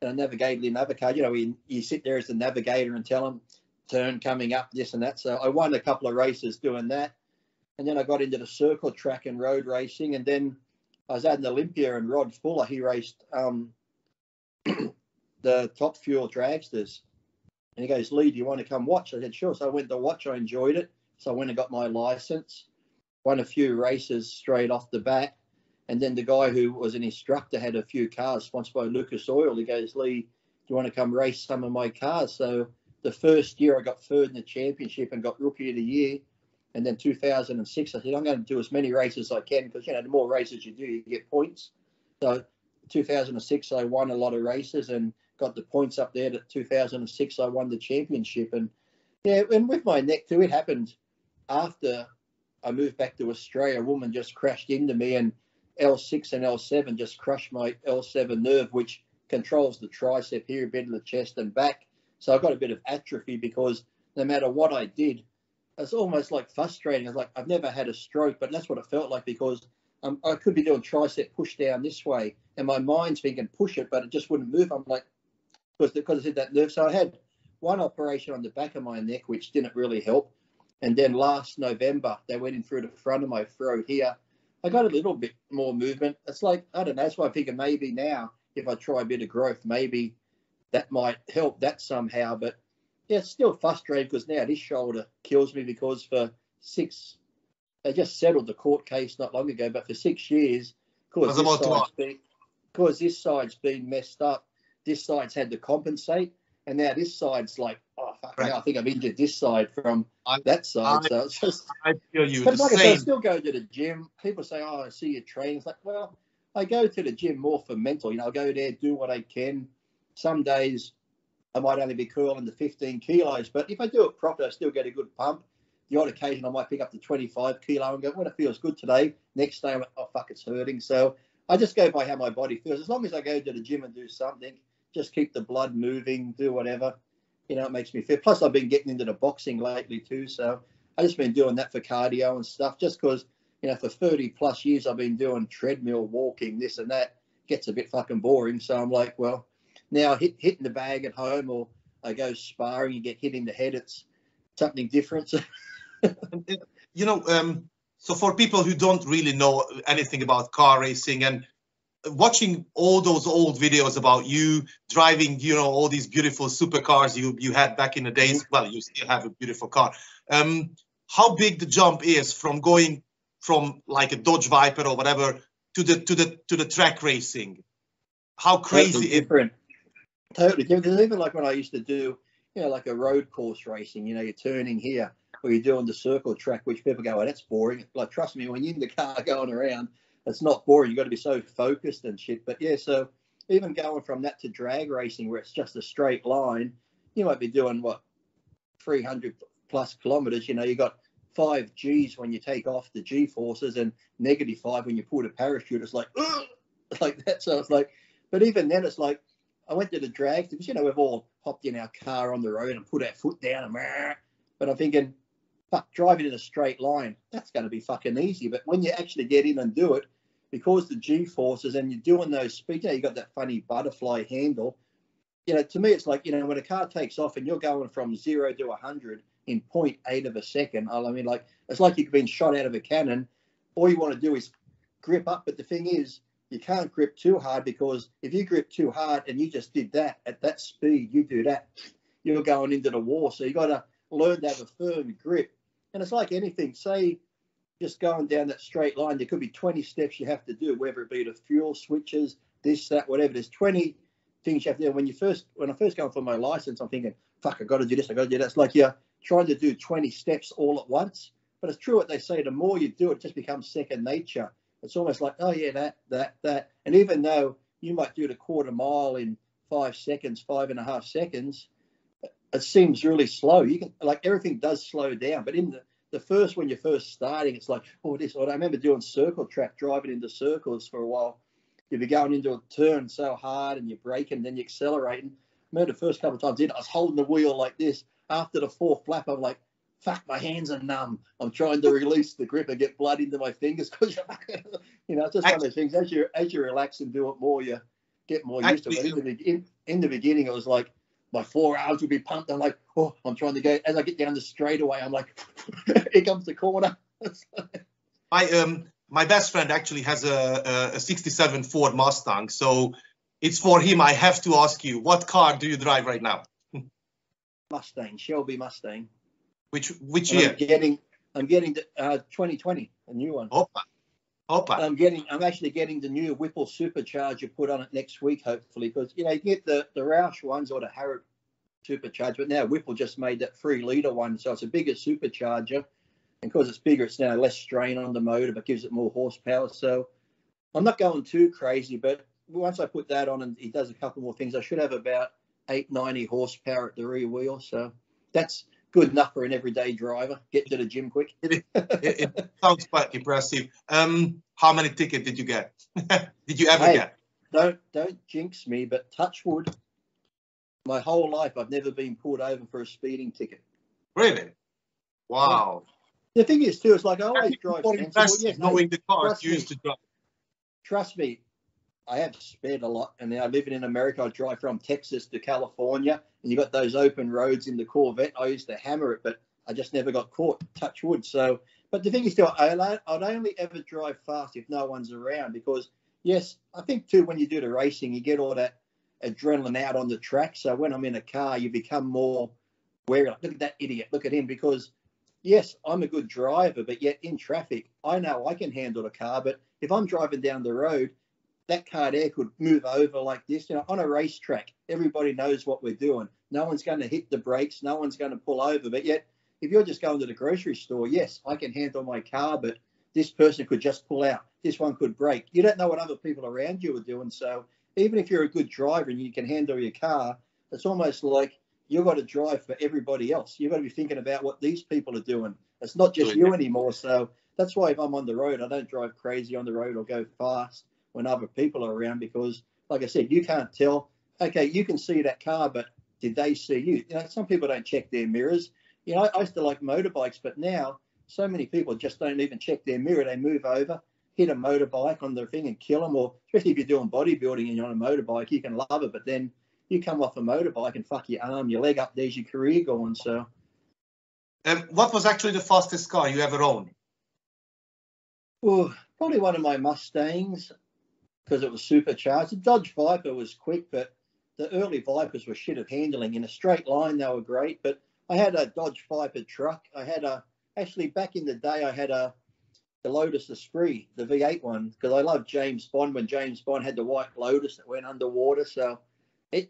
And I navigated in another car. You sit there as the navigator and tell him, turn coming up, this and that. So I won a couple of races doing that. And then I got into the circle track and road racing. And then I was at an Olympia, and Rod Fuller, he raced the Top Fuel dragsters. And he goes, Lee, do you want to come watch? I said, sure. So I went to watch. I enjoyed it. So I went and got my license, won a few races straight off the bat. And then the guy who was an instructor had a few cars sponsored by Lucas Oil. He goes, Lee, do you want to come race some of my cars? So the first year I got third in the championship and got Rookie of the Year. And then 2006, I said, I'm going to do as many races as I can because, the more races you do, you get points. So 2006, I won a lot of races and got the points up there. That 2006, I won the championship. And, yeah, and with my neck too, it happened after I moved back to Australia. A woman just crashed into me, and L6 and L7 just crushed my L7 nerve, which controls the tricep here, bend of the chest and back. So I got a bit of atrophy because no matter what I did, it's almost like frustrating. It's like I've never had a stroke, but that's what it felt like because I could be doing tricep push down this way, and my mind's thinking push it, but it just wouldn't move. I'm like, because I did that nerve. So I had one operation on the back of my neck, which didn't really help. And then last November, they went in through the front of my throat here. I got a little bit more movement. It's like, I don't know, that's why I'm thinking maybe now, if I try a bit of growth, maybe that might help that somehow. But yeah, it's still frustrating because now this shoulder kills me because they just settled the court case not long ago, but for 6 years, because this side's been messed up, this side's had to compensate. And now this side's like, oh, fuck, right. Now I think I've injured this side from that side. So it's just, I feel you. But like I said, I still go to the gym. People say, oh, I see you training. It's like, well, I go to the gym more for mental. I go there, do what I can. Some days I might only be curling to 15 kilos, but if I do it properly, I still get a good pump. The odd occasion I might pick up to 25 kilo and go, well, it feels good today. Next day I'm like, oh, fuck, it's hurting. So I just go by how my body feels. As long as I go to the gym and do something, just keep the blood moving, do whatever, it makes me feel. Plus, I've been getting into the boxing lately too, so I've just been doing that for cardio and stuff, just because, for 30 plus years, I've been doing treadmill, walking, this and that. Gets a bit fucking boring, so I'm like, well, now hitting the bag at home, or I go sparring, you get hit in the head, it's something different. So for people who don't really know anything about car racing and watching all those old videos about you driving, all these beautiful supercars you had back in the days. Well, you still have a beautiful car. How big the jump is from going from like a Dodge Viper or whatever to the track racing? How crazy is different? Totally different. Because even like when I used to do, like a road course racing, you're turning here or you're doing the circle track, which people go, oh, that's boring. Like, trust me, when you're in the car going around, it's not boring. You've got to be so focused and shit. But yeah, so even going from that to drag racing, where it's just a straight line, you might be doing what, 300 plus kilometers. You know, you got 5 G's when you take off the G forces and -5 when you pull the parachute. It's like, like that. So it's like, but even then, it's like, I went to the drag because, you know, we've all hopped in our car on the road and put our foot down and, but I'm thinking, fuck, driving in a straight line, that's going to be fucking easy. But when you actually get in and do it, because the G forces and you're doing those speeds, you know, you got that funny butterfly handle. You know, to me, it's like, you know, when a car takes off and you're going from 0 to 100 in 0.8 of a second, I mean, like, it's like you've been shot out of a cannon. All you want to do is grip up. But the thing is, you can't grip too hard, because if you grip too hard and you just did that at that speed, you do that, you're going into the wall. So you got to learn to have a firm grip. And it's like anything, say, just going down that straight line, there could be 20 steps you have to do, whether it be the fuel switches, this, that, whatever. There's 20 things you have to do. When I first go for my license, I'm thinking, fuck, I got to do this, I got to do that. It's like you're trying to do 20 steps all at once. But it's true what they say, the more you do it, it just becomes second nature. It's almost like, oh yeah, that. And even though you might do the quarter mile in 5 seconds, 5.5 seconds, it seems really slow. You can, like, everything does slow down. But in the first, when you're first starting, it's like, oh, this. I remember doing circle track, driving into circles for a while. You'd be going into a turn so hard and you're braking, then you're accelerating. I remember the first couple of times I was holding the wheel like this. After the 4th lap, I'm like, fuck, my hands are numb. I'm trying to release the grip and get blood into my fingers because, you know, it's just one of those things. As you relax and do it more, you get more used to it. But in the beginning, it was like my forearms would be pumped. I'm like, oh, I'm trying to go. As I get down the straightaway, I'm like, here comes the corner. My best friend actually has a 67 Ford Mustang. So it's for him. I have to ask you, what car do you drive right now? Mustang, Shelby Mustang. Which year? I'm getting the 2020, a new one. Opa. I'm actually getting the new Whipple supercharger put on it next week, hopefully, because, you know, you get the Roush ones or the Harrop supercharger, but now Whipple just made that 3-litre one, so it's a bigger supercharger, and because it's bigger, it's now less strain on the motor, but gives it more horsepower. So I'm not going too crazy, but once I put that on and he does a couple more things, I should have about 890 horsepower at the rear wheel. So that's good enough for an everyday driver. Get to the gym quick. It sounds quite impressive. How many tickets did you get? Did you ever get? Don't jinx me, but touch wood. My whole life, I've never been pulled over for a speeding ticket. Really? Wow. The thing is, too, it's like I always drive sensible. Yes, knowing the cars you used to drive. Trust me, I have sped a lot, and now living in America, I drive from Texas to California, and you got those open roads in the Corvette. I used to hammer it, but I just never got caught. Touch wood. So, but the thing is, still, I'd only ever drive fast if no one's around, because yes, I think too, when you do the racing, you get all that adrenaline out on the track. So when I'm in a car, you become more wary. Like, look at that idiot, look at him, because yes, I'm a good driver, but yet in traffic, I know I can handle the car. But if I'm driving down the road, that car there could move over like this. You know, on a racetrack, everybody knows what we're doing. No one's going to hit the brakes. No one's going to pull over. But yet, if you're just going to the grocery store, yes, I can handle my car, but this person could just pull out. This one could brake. You don't know what other people around you are doing. So even if you're a good driver and you can handle your car, it's almost like you've got to drive for everybody else. You've got to be thinking about what these people are doing. It's not just you anymore. So that's why if I'm on the road, I don't drive crazy on the road or go fast when other people are around, because, like I said, you can't tell. Okay, you can see that car, but did they see you? You know, some people don't check their mirrors. You know, I used to like motorbikes, but now so many people just don't even check their mirror. They move over, hit a motorbike on their thing and kill them. Or especially if you're doing bodybuilding and you're on a motorbike, you can love it, but then you come off a motorbike and fuck your arm, your leg up, there's your career gone. So, what was actually the fastest car you ever owned? Well, probably one of my Mustangs, because it was supercharged. The Dodge Viper was quick, but the early Vipers were shit at handling. In a straight line, they were great. But I had a Dodge Viper truck. I had actually back in the day, I had the Lotus Esprit, the V8 one, because I loved James Bond when James Bond had the white Lotus that went underwater. So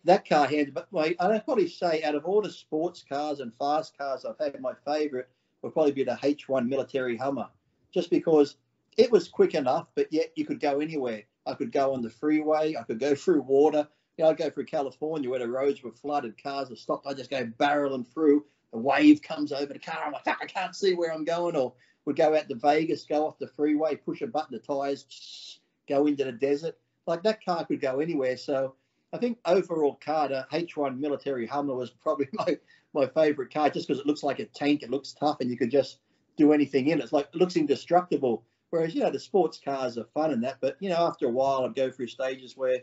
that car handled. But I'd probably say out of all the sports cars and fast cars I've had, my favourite would probably be the H1 military Hummer, just because it was quick enough, but yet you could go anywhere. I could go on the freeway. I could go through water. I'd go through California where the roads were flooded, cars are stopped. I just go barreling through. A wave comes over the car. I'm like, fuck, I can't see where I'm going. Or we'd go out to Vegas, go off the freeway, push a button, the tires go into the desert. Like that car could go anywhere. So I think overall car, the H1 military Hummer was probably my favorite car, just because it looks like a tank. It looks tough and you could just do anything in it. It's like, it looks indestructible. Whereas, the sports cars are fun and that. But, after a while, I'd go through stages where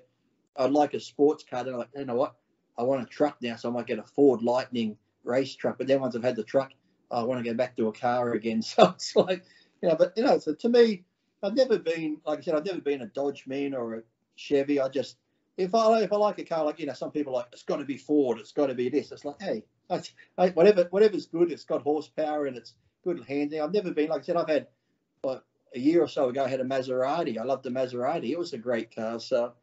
I'd like a sports car. Then I'm like, you know what? I want a truck now. So I might get a Ford Lightning race truck. But then once I've had the truck, I want to go back to a car again. So it's like, so to me, I've never been, like I said, I've never been a Dodge man or a Chevy. I just, if I like a car, like, some people like, it's got to be Ford, it's got to be this. It's like, hey, whatever's good, it's got horsepower and it's good handling. I've never been, like I said, I've had, a year or so ago, I had a Maserati. I loved the Maserati. It was a great car. So,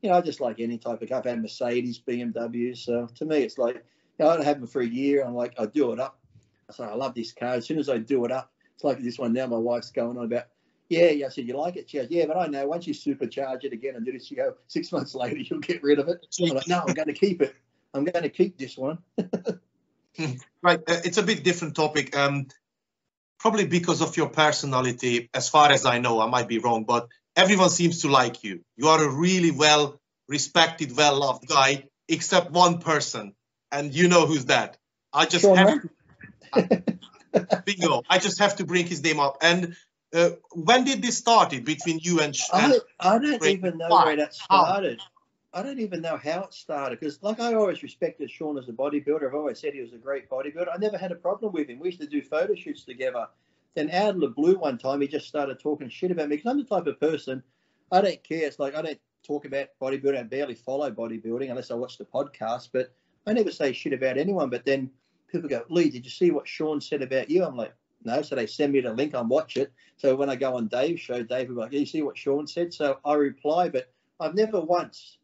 I just like any type of car. I've had Mercedes, BMW. So to me, it's like, I'd have them for a year. I'm like, I do it up. I say, I love this car. As soon as I do it up, it's like this one now. My wife's going on about, yeah. I said, you like it? She goes, yeah, but I know once you supercharge it again and do this, you go 6 months later, you'll get rid of it. I'm like, no, I'm going to keep it. I'm going to keep this one. Right. It's a bit different topic. Probably because of your personality, as far as I know, I might be wrong, but everyone seems to like you. You are a really well-respected, well-loved guy, except one person. And you know who's that. I just bingo. I just have to bring his name up. And when did this start between you and I don't even know where that started. I don't even know how it started, because like I always respected Sean as a bodybuilder. I've always said he was a great bodybuilder. I never had a problem with him. We used to do photo shoots together. Then out of the blue one time, he just started talking shit about me, because I'm the type of person, I don't care. It's like, I don't talk about bodybuilding. I barely follow bodybuilding unless I watch the podcast, but I never say shit about anyone. But then people go, Lee, did you see what Sean said about you? I'm like, no. So they send me the link, I watch it. So when I go on Dave's show, Dave will be like, you see what Sean said? So I reply, but I've never once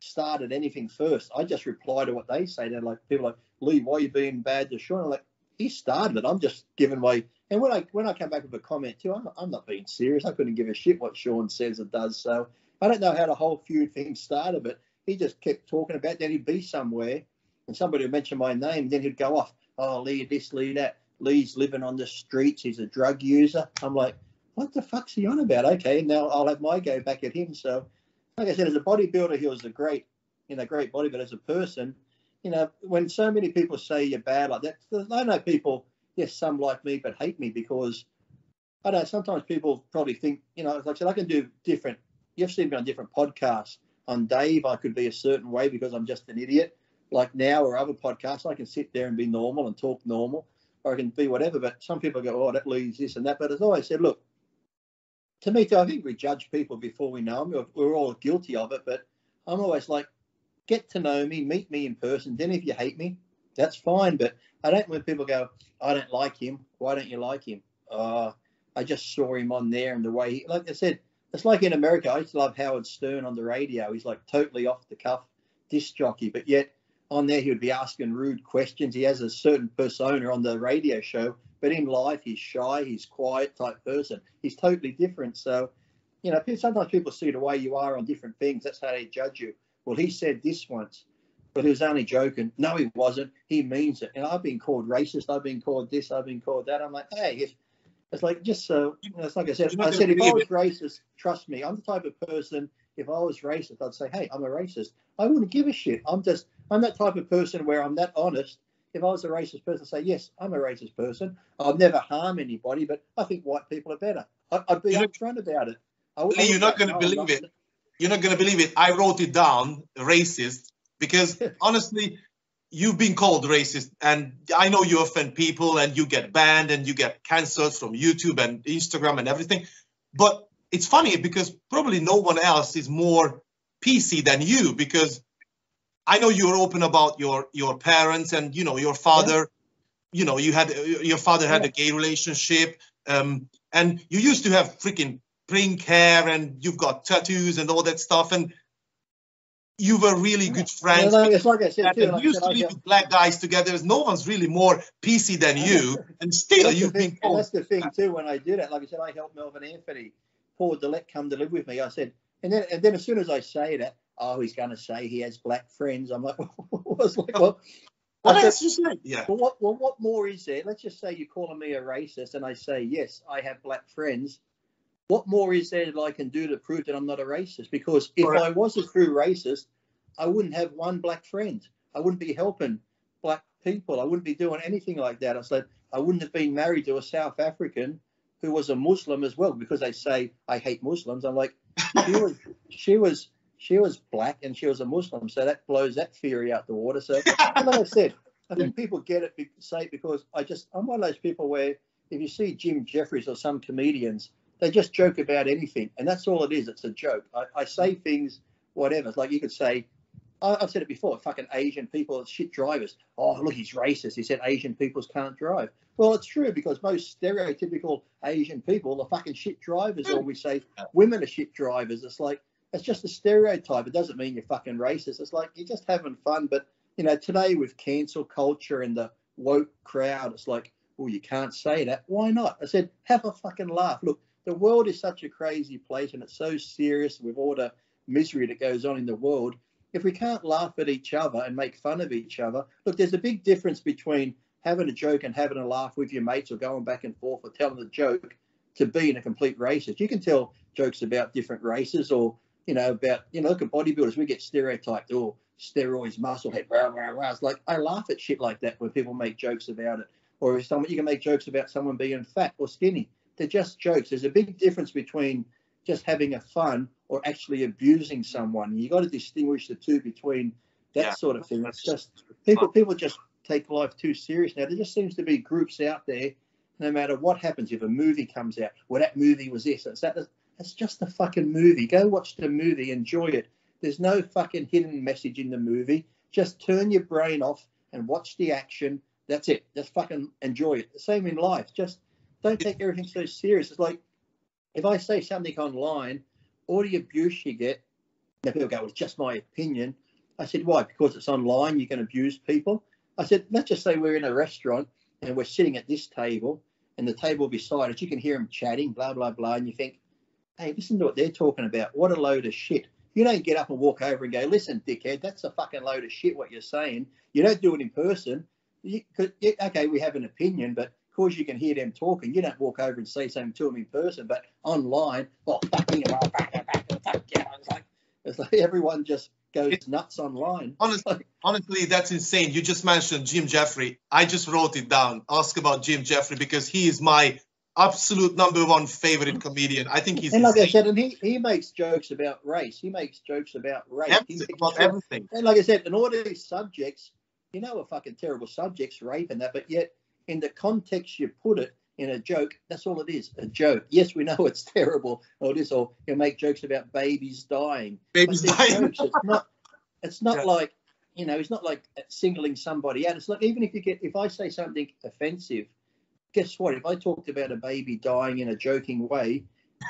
started anything first. I just reply to what they say. They're like, people are like, Lee, why are you being bad to Sean? I'm like, he started it. I'm just giving away. And when I come back with a comment too, I'm not being serious. I couldn't give a shit what Sean says or does. So I don't know how the whole feud thing started, but he just kept talking about that. He'd be somewhere and somebody would mention my name, then he'd go off, oh, Lee this, Lee that. Lee's living on the streets. He's a drug user. I'm like, what the fuck's he on about? Okay, now I'll have my go back at him. So like I said, as a bodybuilder, he was a great bodybuilder. As a person, when so many people say you're bad like that, I know people, yes, some like me, but hate me because, I don't know, sometimes people probably think, like I said, I can do different, you've seen me on different podcasts. On Dave, I could be a certain way because I'm just an idiot. Like now or other podcasts, I can sit there and be normal and talk normal, or I can be whatever. But some people go, oh, that leads this and that. But as I always said, look, to me too, I think we judge people before we know them. We're all guilty of it. But I'm always like, get to know me, meet me in person. Then if you hate me, that's fine. But I don't, when people go, I don't like him. Why don't you like him? I just saw him on there and the way he, like I said, it's like in America. I used to love Howard Stern on the radio. He's like totally off the cuff disc jockey, but yet on there he would be asking rude questions. He has a certain persona on the radio show, but in life he's shy, he's quiet type person. He's totally different. So, sometimes people see the way you are on different things. That's how they judge you. Well, he said this once, but he was only joking. No, he wasn't. He means it. And I've been called racist. I've been called this. I've been called that. I'm like, hey, it's like, just so, it's like I said, if I was racist, trust me, I'm the type of person, if I was racist, I'd say, hey, I'm a racist. I wouldn't give a shit. I'm that type of person where I'm that honest. If I was a racist person, I'd say, yes, I'm a racist person. I'll never harm anybody, but I think white people are better. I'd be upfront about it. Lee, you're not going to believe it. You're not going to believe it. I wrote it down, racist, because honestly, you've been called racist. And I know you offend people and you get banned and you get cancelled from YouTube and Instagram and everything. But it's funny because probably no one else is more PC than you, because I know you're open about your parents and, your father, your father had a gay relationship, and you used to have freaking pink hair and you've got tattoos and all that stuff. And you were really good friends. It's like I said, too. Like used to live with black guys together. No one's really more PC than you. And still, you've been called. And that's the thing, too, when I do that. Like I said, I helped Melvin Anthony Paul Dillette come to live with me. I said, and then as soon as I say that, oh, he's going to say he has black friends. I'm like, well, Yeah. Well, what more is there? Let's just say you're calling me a racist, and I say, yes, I have black friends. What more is there that I can do to prove that I'm not a racist? Because if I was a true racist, I wouldn't have one black friend. I wouldn't be helping black people. I wouldn't be doing anything like that. I said I wouldn't have been married to a South African who was a Muslim as well, because they say I hate Muslims. I'm like, she was black and she was a Muslim, so that blows that theory out the water. So, like I said, I think people get it, say, because I'm one of those people where if you see Jim Jeffries or some comedians, they just joke about anything, and that's all it is. It's a joke. I say things, whatever. It's like you could say, I've said it before, fucking Asian people are shit drivers. Oh, look, he's racist. He said Asian people can't drive. Well, it's true, because most stereotypical Asian people are fucking shit drivers, or we say women are shit drivers. It's like, it's just a stereotype. It doesn't mean you're fucking racist. It's like you're just having fun. But, you know, today with cancel culture and the woke crowd, it's like, well, you can't say that. Why not? I said, have a fucking laugh. Look, the world is such a crazy place, and it's so serious with all the misery that goes on in the world. If we can't laugh at each other and make fun of each other, look, there's a big difference between having a joke and having a laugh with your mates or going back and forth or telling a joke to being a complete racist. You can tell jokes about different races, or, you know, about, you know, look at bodybuilders. We get stereotyped, or steroids, muscle head, rah, rah, rah. It's like, I laugh at shit like that when people make jokes about it. Or if you can make jokes about someone being fat or skinny. They're just jokes. There's a big difference between just having a fun or actually abusing someone. You got to distinguish the two between that sort of thing. It's just people just take life too serious now. There just seems to be groups out there, no matter what happens. If a movie comes out, well, that movie was this, that's just a fucking movie. Go watch the movie, enjoy it. There's no fucking hidden message in the movie. Just turn your brain off and watch the action. That's it. Just fucking enjoy it. The same in life. Just don't take everything so serious. It's like, if I say something online, all the abuse you get, now people go, well, it's just my opinion. I said, why? Because it's online, you can abuse people? I said, let's just say we're in a restaurant and we're sitting at this table, and the table beside us, you can hear them chatting, blah, blah, blah, and you think, hey, listen to what they're talking about. What a load of shit. You don't get up and walk over and go, listen, dickhead, that's a fucking load of shit what you're saying. You don't do it in person. Okay, we have an opinion, but of course you can hear them talking. You don't walk over and say something to them in person, but online, oh, fuck you, fuck you. It's like everyone just goes nuts online. Honestly, that's insane. You just mentioned Jim Jeffrey. I just wrote it down. Ask about Jim Jeffrey, because he is my absolute #1 favorite comedian. I think he's like I said, and he makes jokes about race. He makes jokes about race. Everything. And like I said, and all these subjects, you know, are fucking terrible subjects, rape and that, but yet in the context you put it in a joke, that's all it is, a joke. Yes, we know it's terrible, or this, or you make jokes about babies dying. Babies dying. Jokes. It's not like, you know, it's not like singling somebody out. It's like, even if I say something offensive, guess what? If I talked about a baby dying in a joking way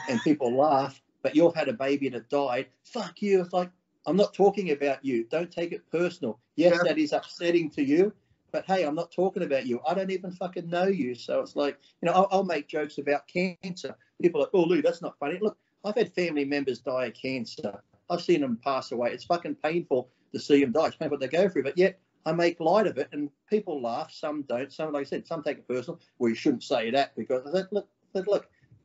and people laugh, but you've had a baby that died, fuck you. It's like, I'm not talking about you. Don't take it personal. Yes, that is upsetting to you, but hey, I'm not talking about you. I don't even fucking know you. So it's like, you know, I'll make jokes about cancer. People are like, oh, Lou, that's not funny. Look, I've had family members die of cancer. I've seen them pass away. It's fucking painful to see them die. It's painful what they go through, but yet I make light of it, and people laugh. Some don't. Some, like I said, some take it personal. Well, you shouldn't say that, because look,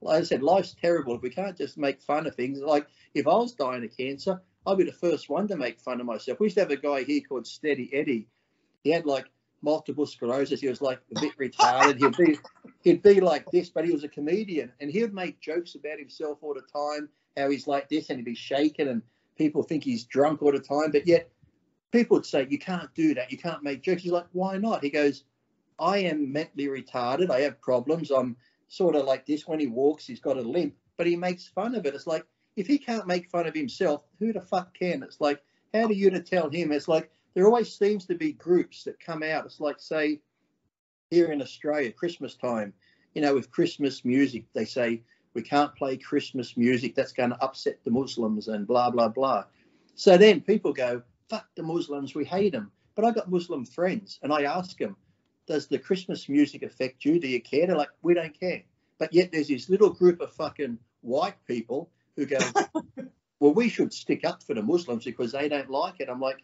like I said, life's terrible. If we can't just make fun of things, like if I was dying of cancer, I'd be the first one to make fun of myself. We used to have a guy here called Steady Eddie. He had like multiple sclerosis. He was like a bit retarded. He'd be like this, but he was a comedian, and he would make jokes about himself all the time, how he's like this, and he'd be shaking, and people think he's drunk all the time, but yet people would say, you can't do that. You can't make jokes. He's like, why not? He goes, I am mentally retarded. I have problems. I'm sort of like this. When he walks, he's got a limp, but he makes fun of it. It's like, if he can't make fun of himself, who the fuck can? It's like, how do you to tell him? It's like, there always seems to be groups that come out. It's like, say, here in Australia, Christmas time, you know, with Christmas music, they say, we can't play Christmas music. That's going to upset the Muslims and blah, blah, blah. So then people go, fuck the Muslims, we hate them. But I got Muslim friends, and I ask them, does the Christmas music affect you? Do you care? They're like, we don't care. But yet there's this little group of fucking white people who go, well, we should stick up for the Muslims because they don't like it. I'm like,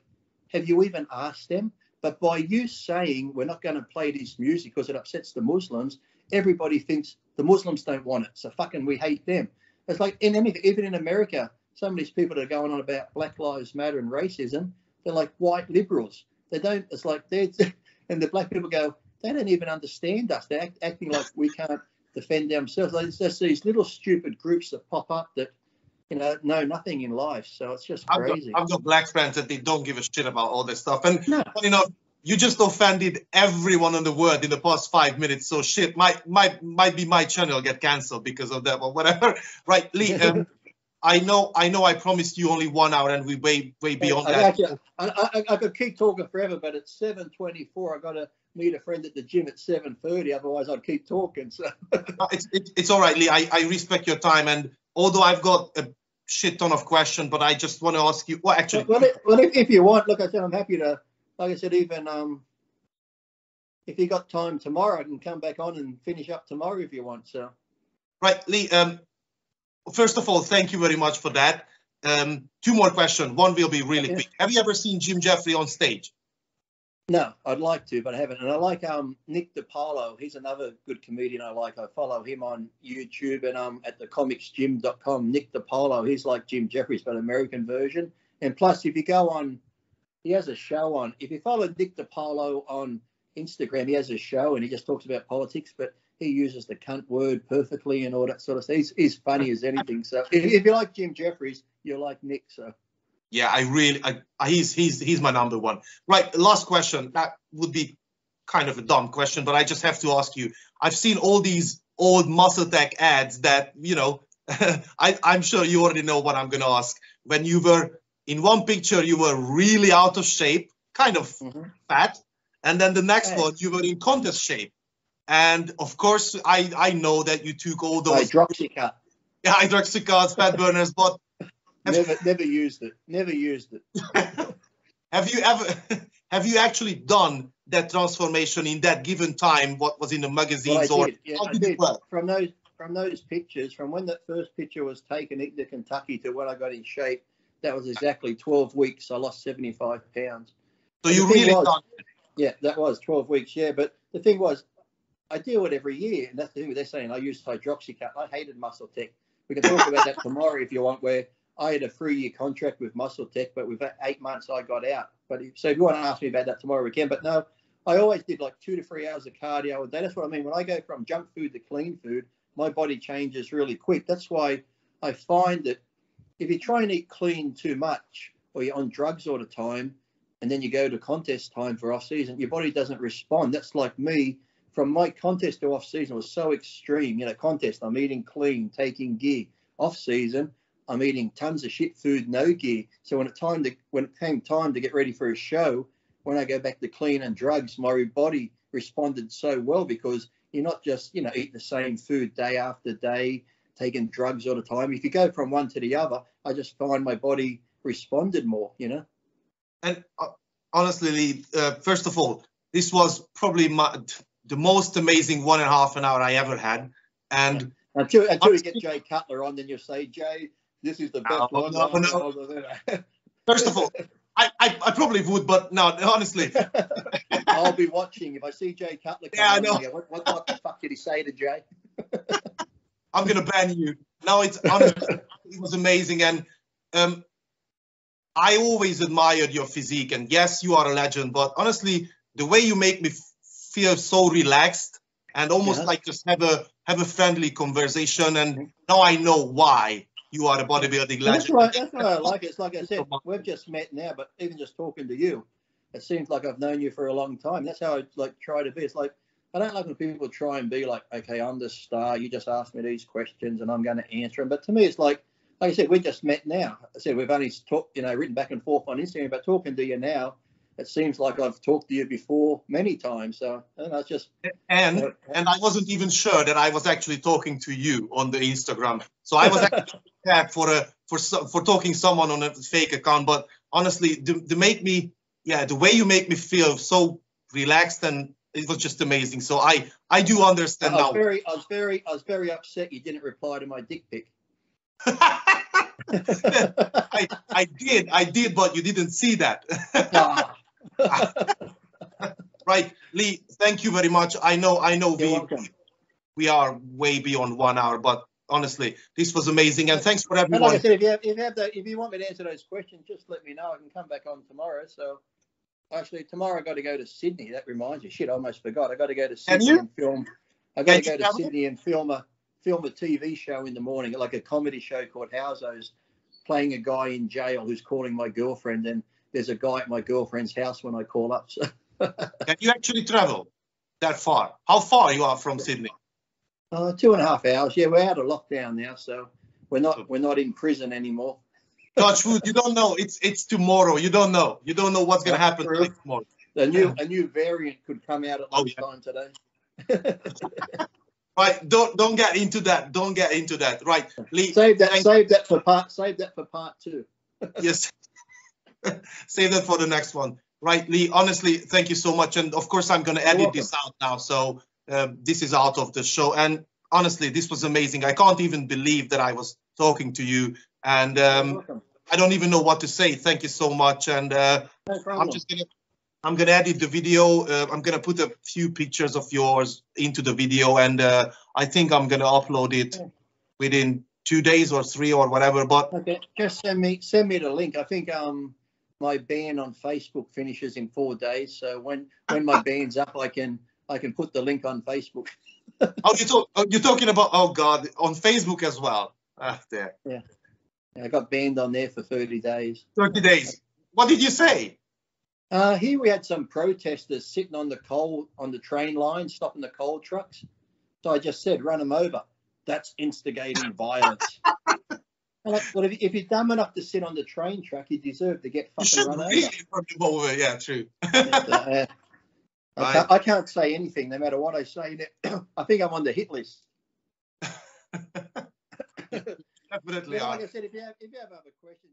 have you even asked them? But by you saying we're not going to play this music because it upsets the Muslims, everybody thinks the Muslims don't want it. So fucking we hate them. It's like in anything, even in America, some of these people that are going on about Black Lives Matter and racism, they're like white liberals. They don't, it's like they're, and the black people go, they don't even understand us. They're acting like we can't defend themselves. Like, it's just these little stupid groups that pop up that, you know nothing in life. So it's just crazy. I've got black friends that they don't give a shit about all this stuff. And funny enough, you just offended everyone in the world in the past 5 minutes. So shit, might be my channel get cancelled because of that or whatever. Right, Lee? I know. I promised you only 1 hour, and we way beyond that. I could keep talking forever, but it's 7:24. I got to meet a friend at the gym at 7:30. Otherwise, I'd keep talking. So it's all right, Lee. I respect your time, and although I've got a shit ton of questions, but I just want to ask you. Well, actually, if you want, look, I said I'm happy to. Like I said, even if you got time tomorrow, I can come back on and finish up tomorrow if you want. So, right, Lee. First of all, thank you very much for that. 2 more questions. One will be really quick. Have you ever seen Jim Jeffrey on stage? No, I'd like to, but I haven't. And I like neki.Arra. He's another good comedian I like. I follow him on YouTube and at thecomicsgym.com. neki.Arra. He's like Jim Jeffries, but American version. And plus, if you go on, he has a show on. If you follow neki.Arra on Instagram, he has a show and he just talks about politics, but he uses the cunt word perfectly and all that sort of stuff. He's funny as anything. So if you like Jim Jeffries, you'll like Nick. So yeah, he's my number one. Right, last question. That would be kind of a dumb question, but I just have to ask you. I've seen all these old Muscle Tech ads that, you know, I'm sure you already know what I'm going to ask. When you were in one picture, you were really out of shape, kind of fat. And then the next one, you were in contest shape. And of course, I know that you took all those hydroxycut. Yeah, hydroxycuts, fat burners, but never used it. Never used it. Have you actually done that transformation in that given time? What was in the magazines? Well, I did. From those pictures, from when that first picture was taken in Kentucky to when I got in shape, that was exactly 12 weeks. I lost 75 pounds. So you really done it? Yeah, that was 12 weeks. Yeah, but the thing was, I do it every year, and that's the thing they're saying. I used hydroxycut. I hated Muscle Tech. We can talk about that tomorrow if you want, where I had a 3-year contract with Muscle Tech, but within 8 months I got out. But so if you want to ask me about that tomorrow, we can. But no, I always did like 2 to 3 hours of cardio a day. That's what I mean. When I go from junk food to clean food, my body changes really quick. That's why I find that if you try and eat clean too much, or you're on drugs all the time, and then you go to contest time for off season, your body doesn't respond. That's like me. From my contest to off season was so extreme. You know, contest, I'm eating clean, taking gear. Off season, I'm eating tons of shit food, no gear. So when it came time to get ready for a show, when I go back to clean and drugs, my body responded so well because you're not just, eating the same food day after day, taking drugs all the time. If you go from one to the other, I just find my body responded more, And honestly, Lee, first of all, this was probably the most amazing 1.5 hours I ever had. And until you get Jay Cutler on, then you'll say, Jay, this is the best one. No. First of all, I probably would, but no, honestly. I'll be watching. If I see Jay Cutler come I know. What the fuck did he say to Jay? I'm going to ban you. No, honestly, it was amazing. And I always admired your physique. And yes, you are a legend, but honestly, the way you make me feel so relaxed and almost like just have a friendly conversation, and now I know why you are a bodybuilding legend. That's why I like it. It's like I said, we've just met now, but even just talking to you, it seems like I've known you for a long time. That's how I try to be. It's like I don't like when people try and be like, okay, I'm the star. You just ask me these questions and I'm going to answer them. But to me, it's like I said, we just met now. I said we've only talked, written back and forth on Instagram, but talking to you now, it seems like I've talked to you before many times. So it's just and I wasn't even sure that I was actually talking to you on the Instagram. So I was actually prepared for talking someone on a fake account. But honestly, the way you make me feel so relaxed, and it was just amazing. So I do understand now. I was very upset you didn't reply to my dick pic. I did, but you didn't see that. Right, Lee, thank you very much. I know we are way beyond 1 hour, but honestly, this was amazing, and thanks for everyone. Like I said, if you want me to answer those questions, just let me know. I can come back on tomorrow. So actually, tomorrow I got to go to Sydney. That reminds you. Shit, I almost forgot. I got to go to Sydney and film. I got to go to Sydney and film a TV show in the morning, like a comedy show called Housos, playing a guy in jail who's calling my girlfriend, and there's a guy at my girlfriend's house when I call up. So. Can you actually travel that far? How far you are from Sydney? 2.5 hours. Yeah, we're out of lockdown now, so we're not in prison anymore. Touch wood, you don't know. It's tomorrow. You don't know. You don't know what's gonna happen tomorrow. A new variant could come out at lunchtime today. Right, don't get into that. Don't get into that. Right, Lee. Save that for part 2. Yes. Save that for the next one. Right, Lee, honestly, thank you so much. And of course, I'm going to edit this out now. So this is out of the show. And honestly, this was amazing. I can't even believe that I was talking to you. And I don't even know what to say. Thank you so much. And I'm going to edit the video. I'm going to put a few pictures of yours into the video. And I think I'm going to upload it within 2 days or 3 or whatever. But okay, just send me the link. I think my ban on Facebook finishes in 4 days, so when my ban's up, I can put the link on Facebook. You're talking about, oh God, on Facebook as well. There. Yeah, I got banned on there for 30 days. 30 days. What did you say? Here we had some protesters sitting on the train line, stopping the coal trucks. So I just said, run them over. That's instigating violence. Well, if you're dumb enough to sit on the train track, you deserve to get fucking run over. Run them over. Yeah, true. I can't say anything, no matter what I say. I think I'm on the hit list. Definitely. Like I said, if you have other questions.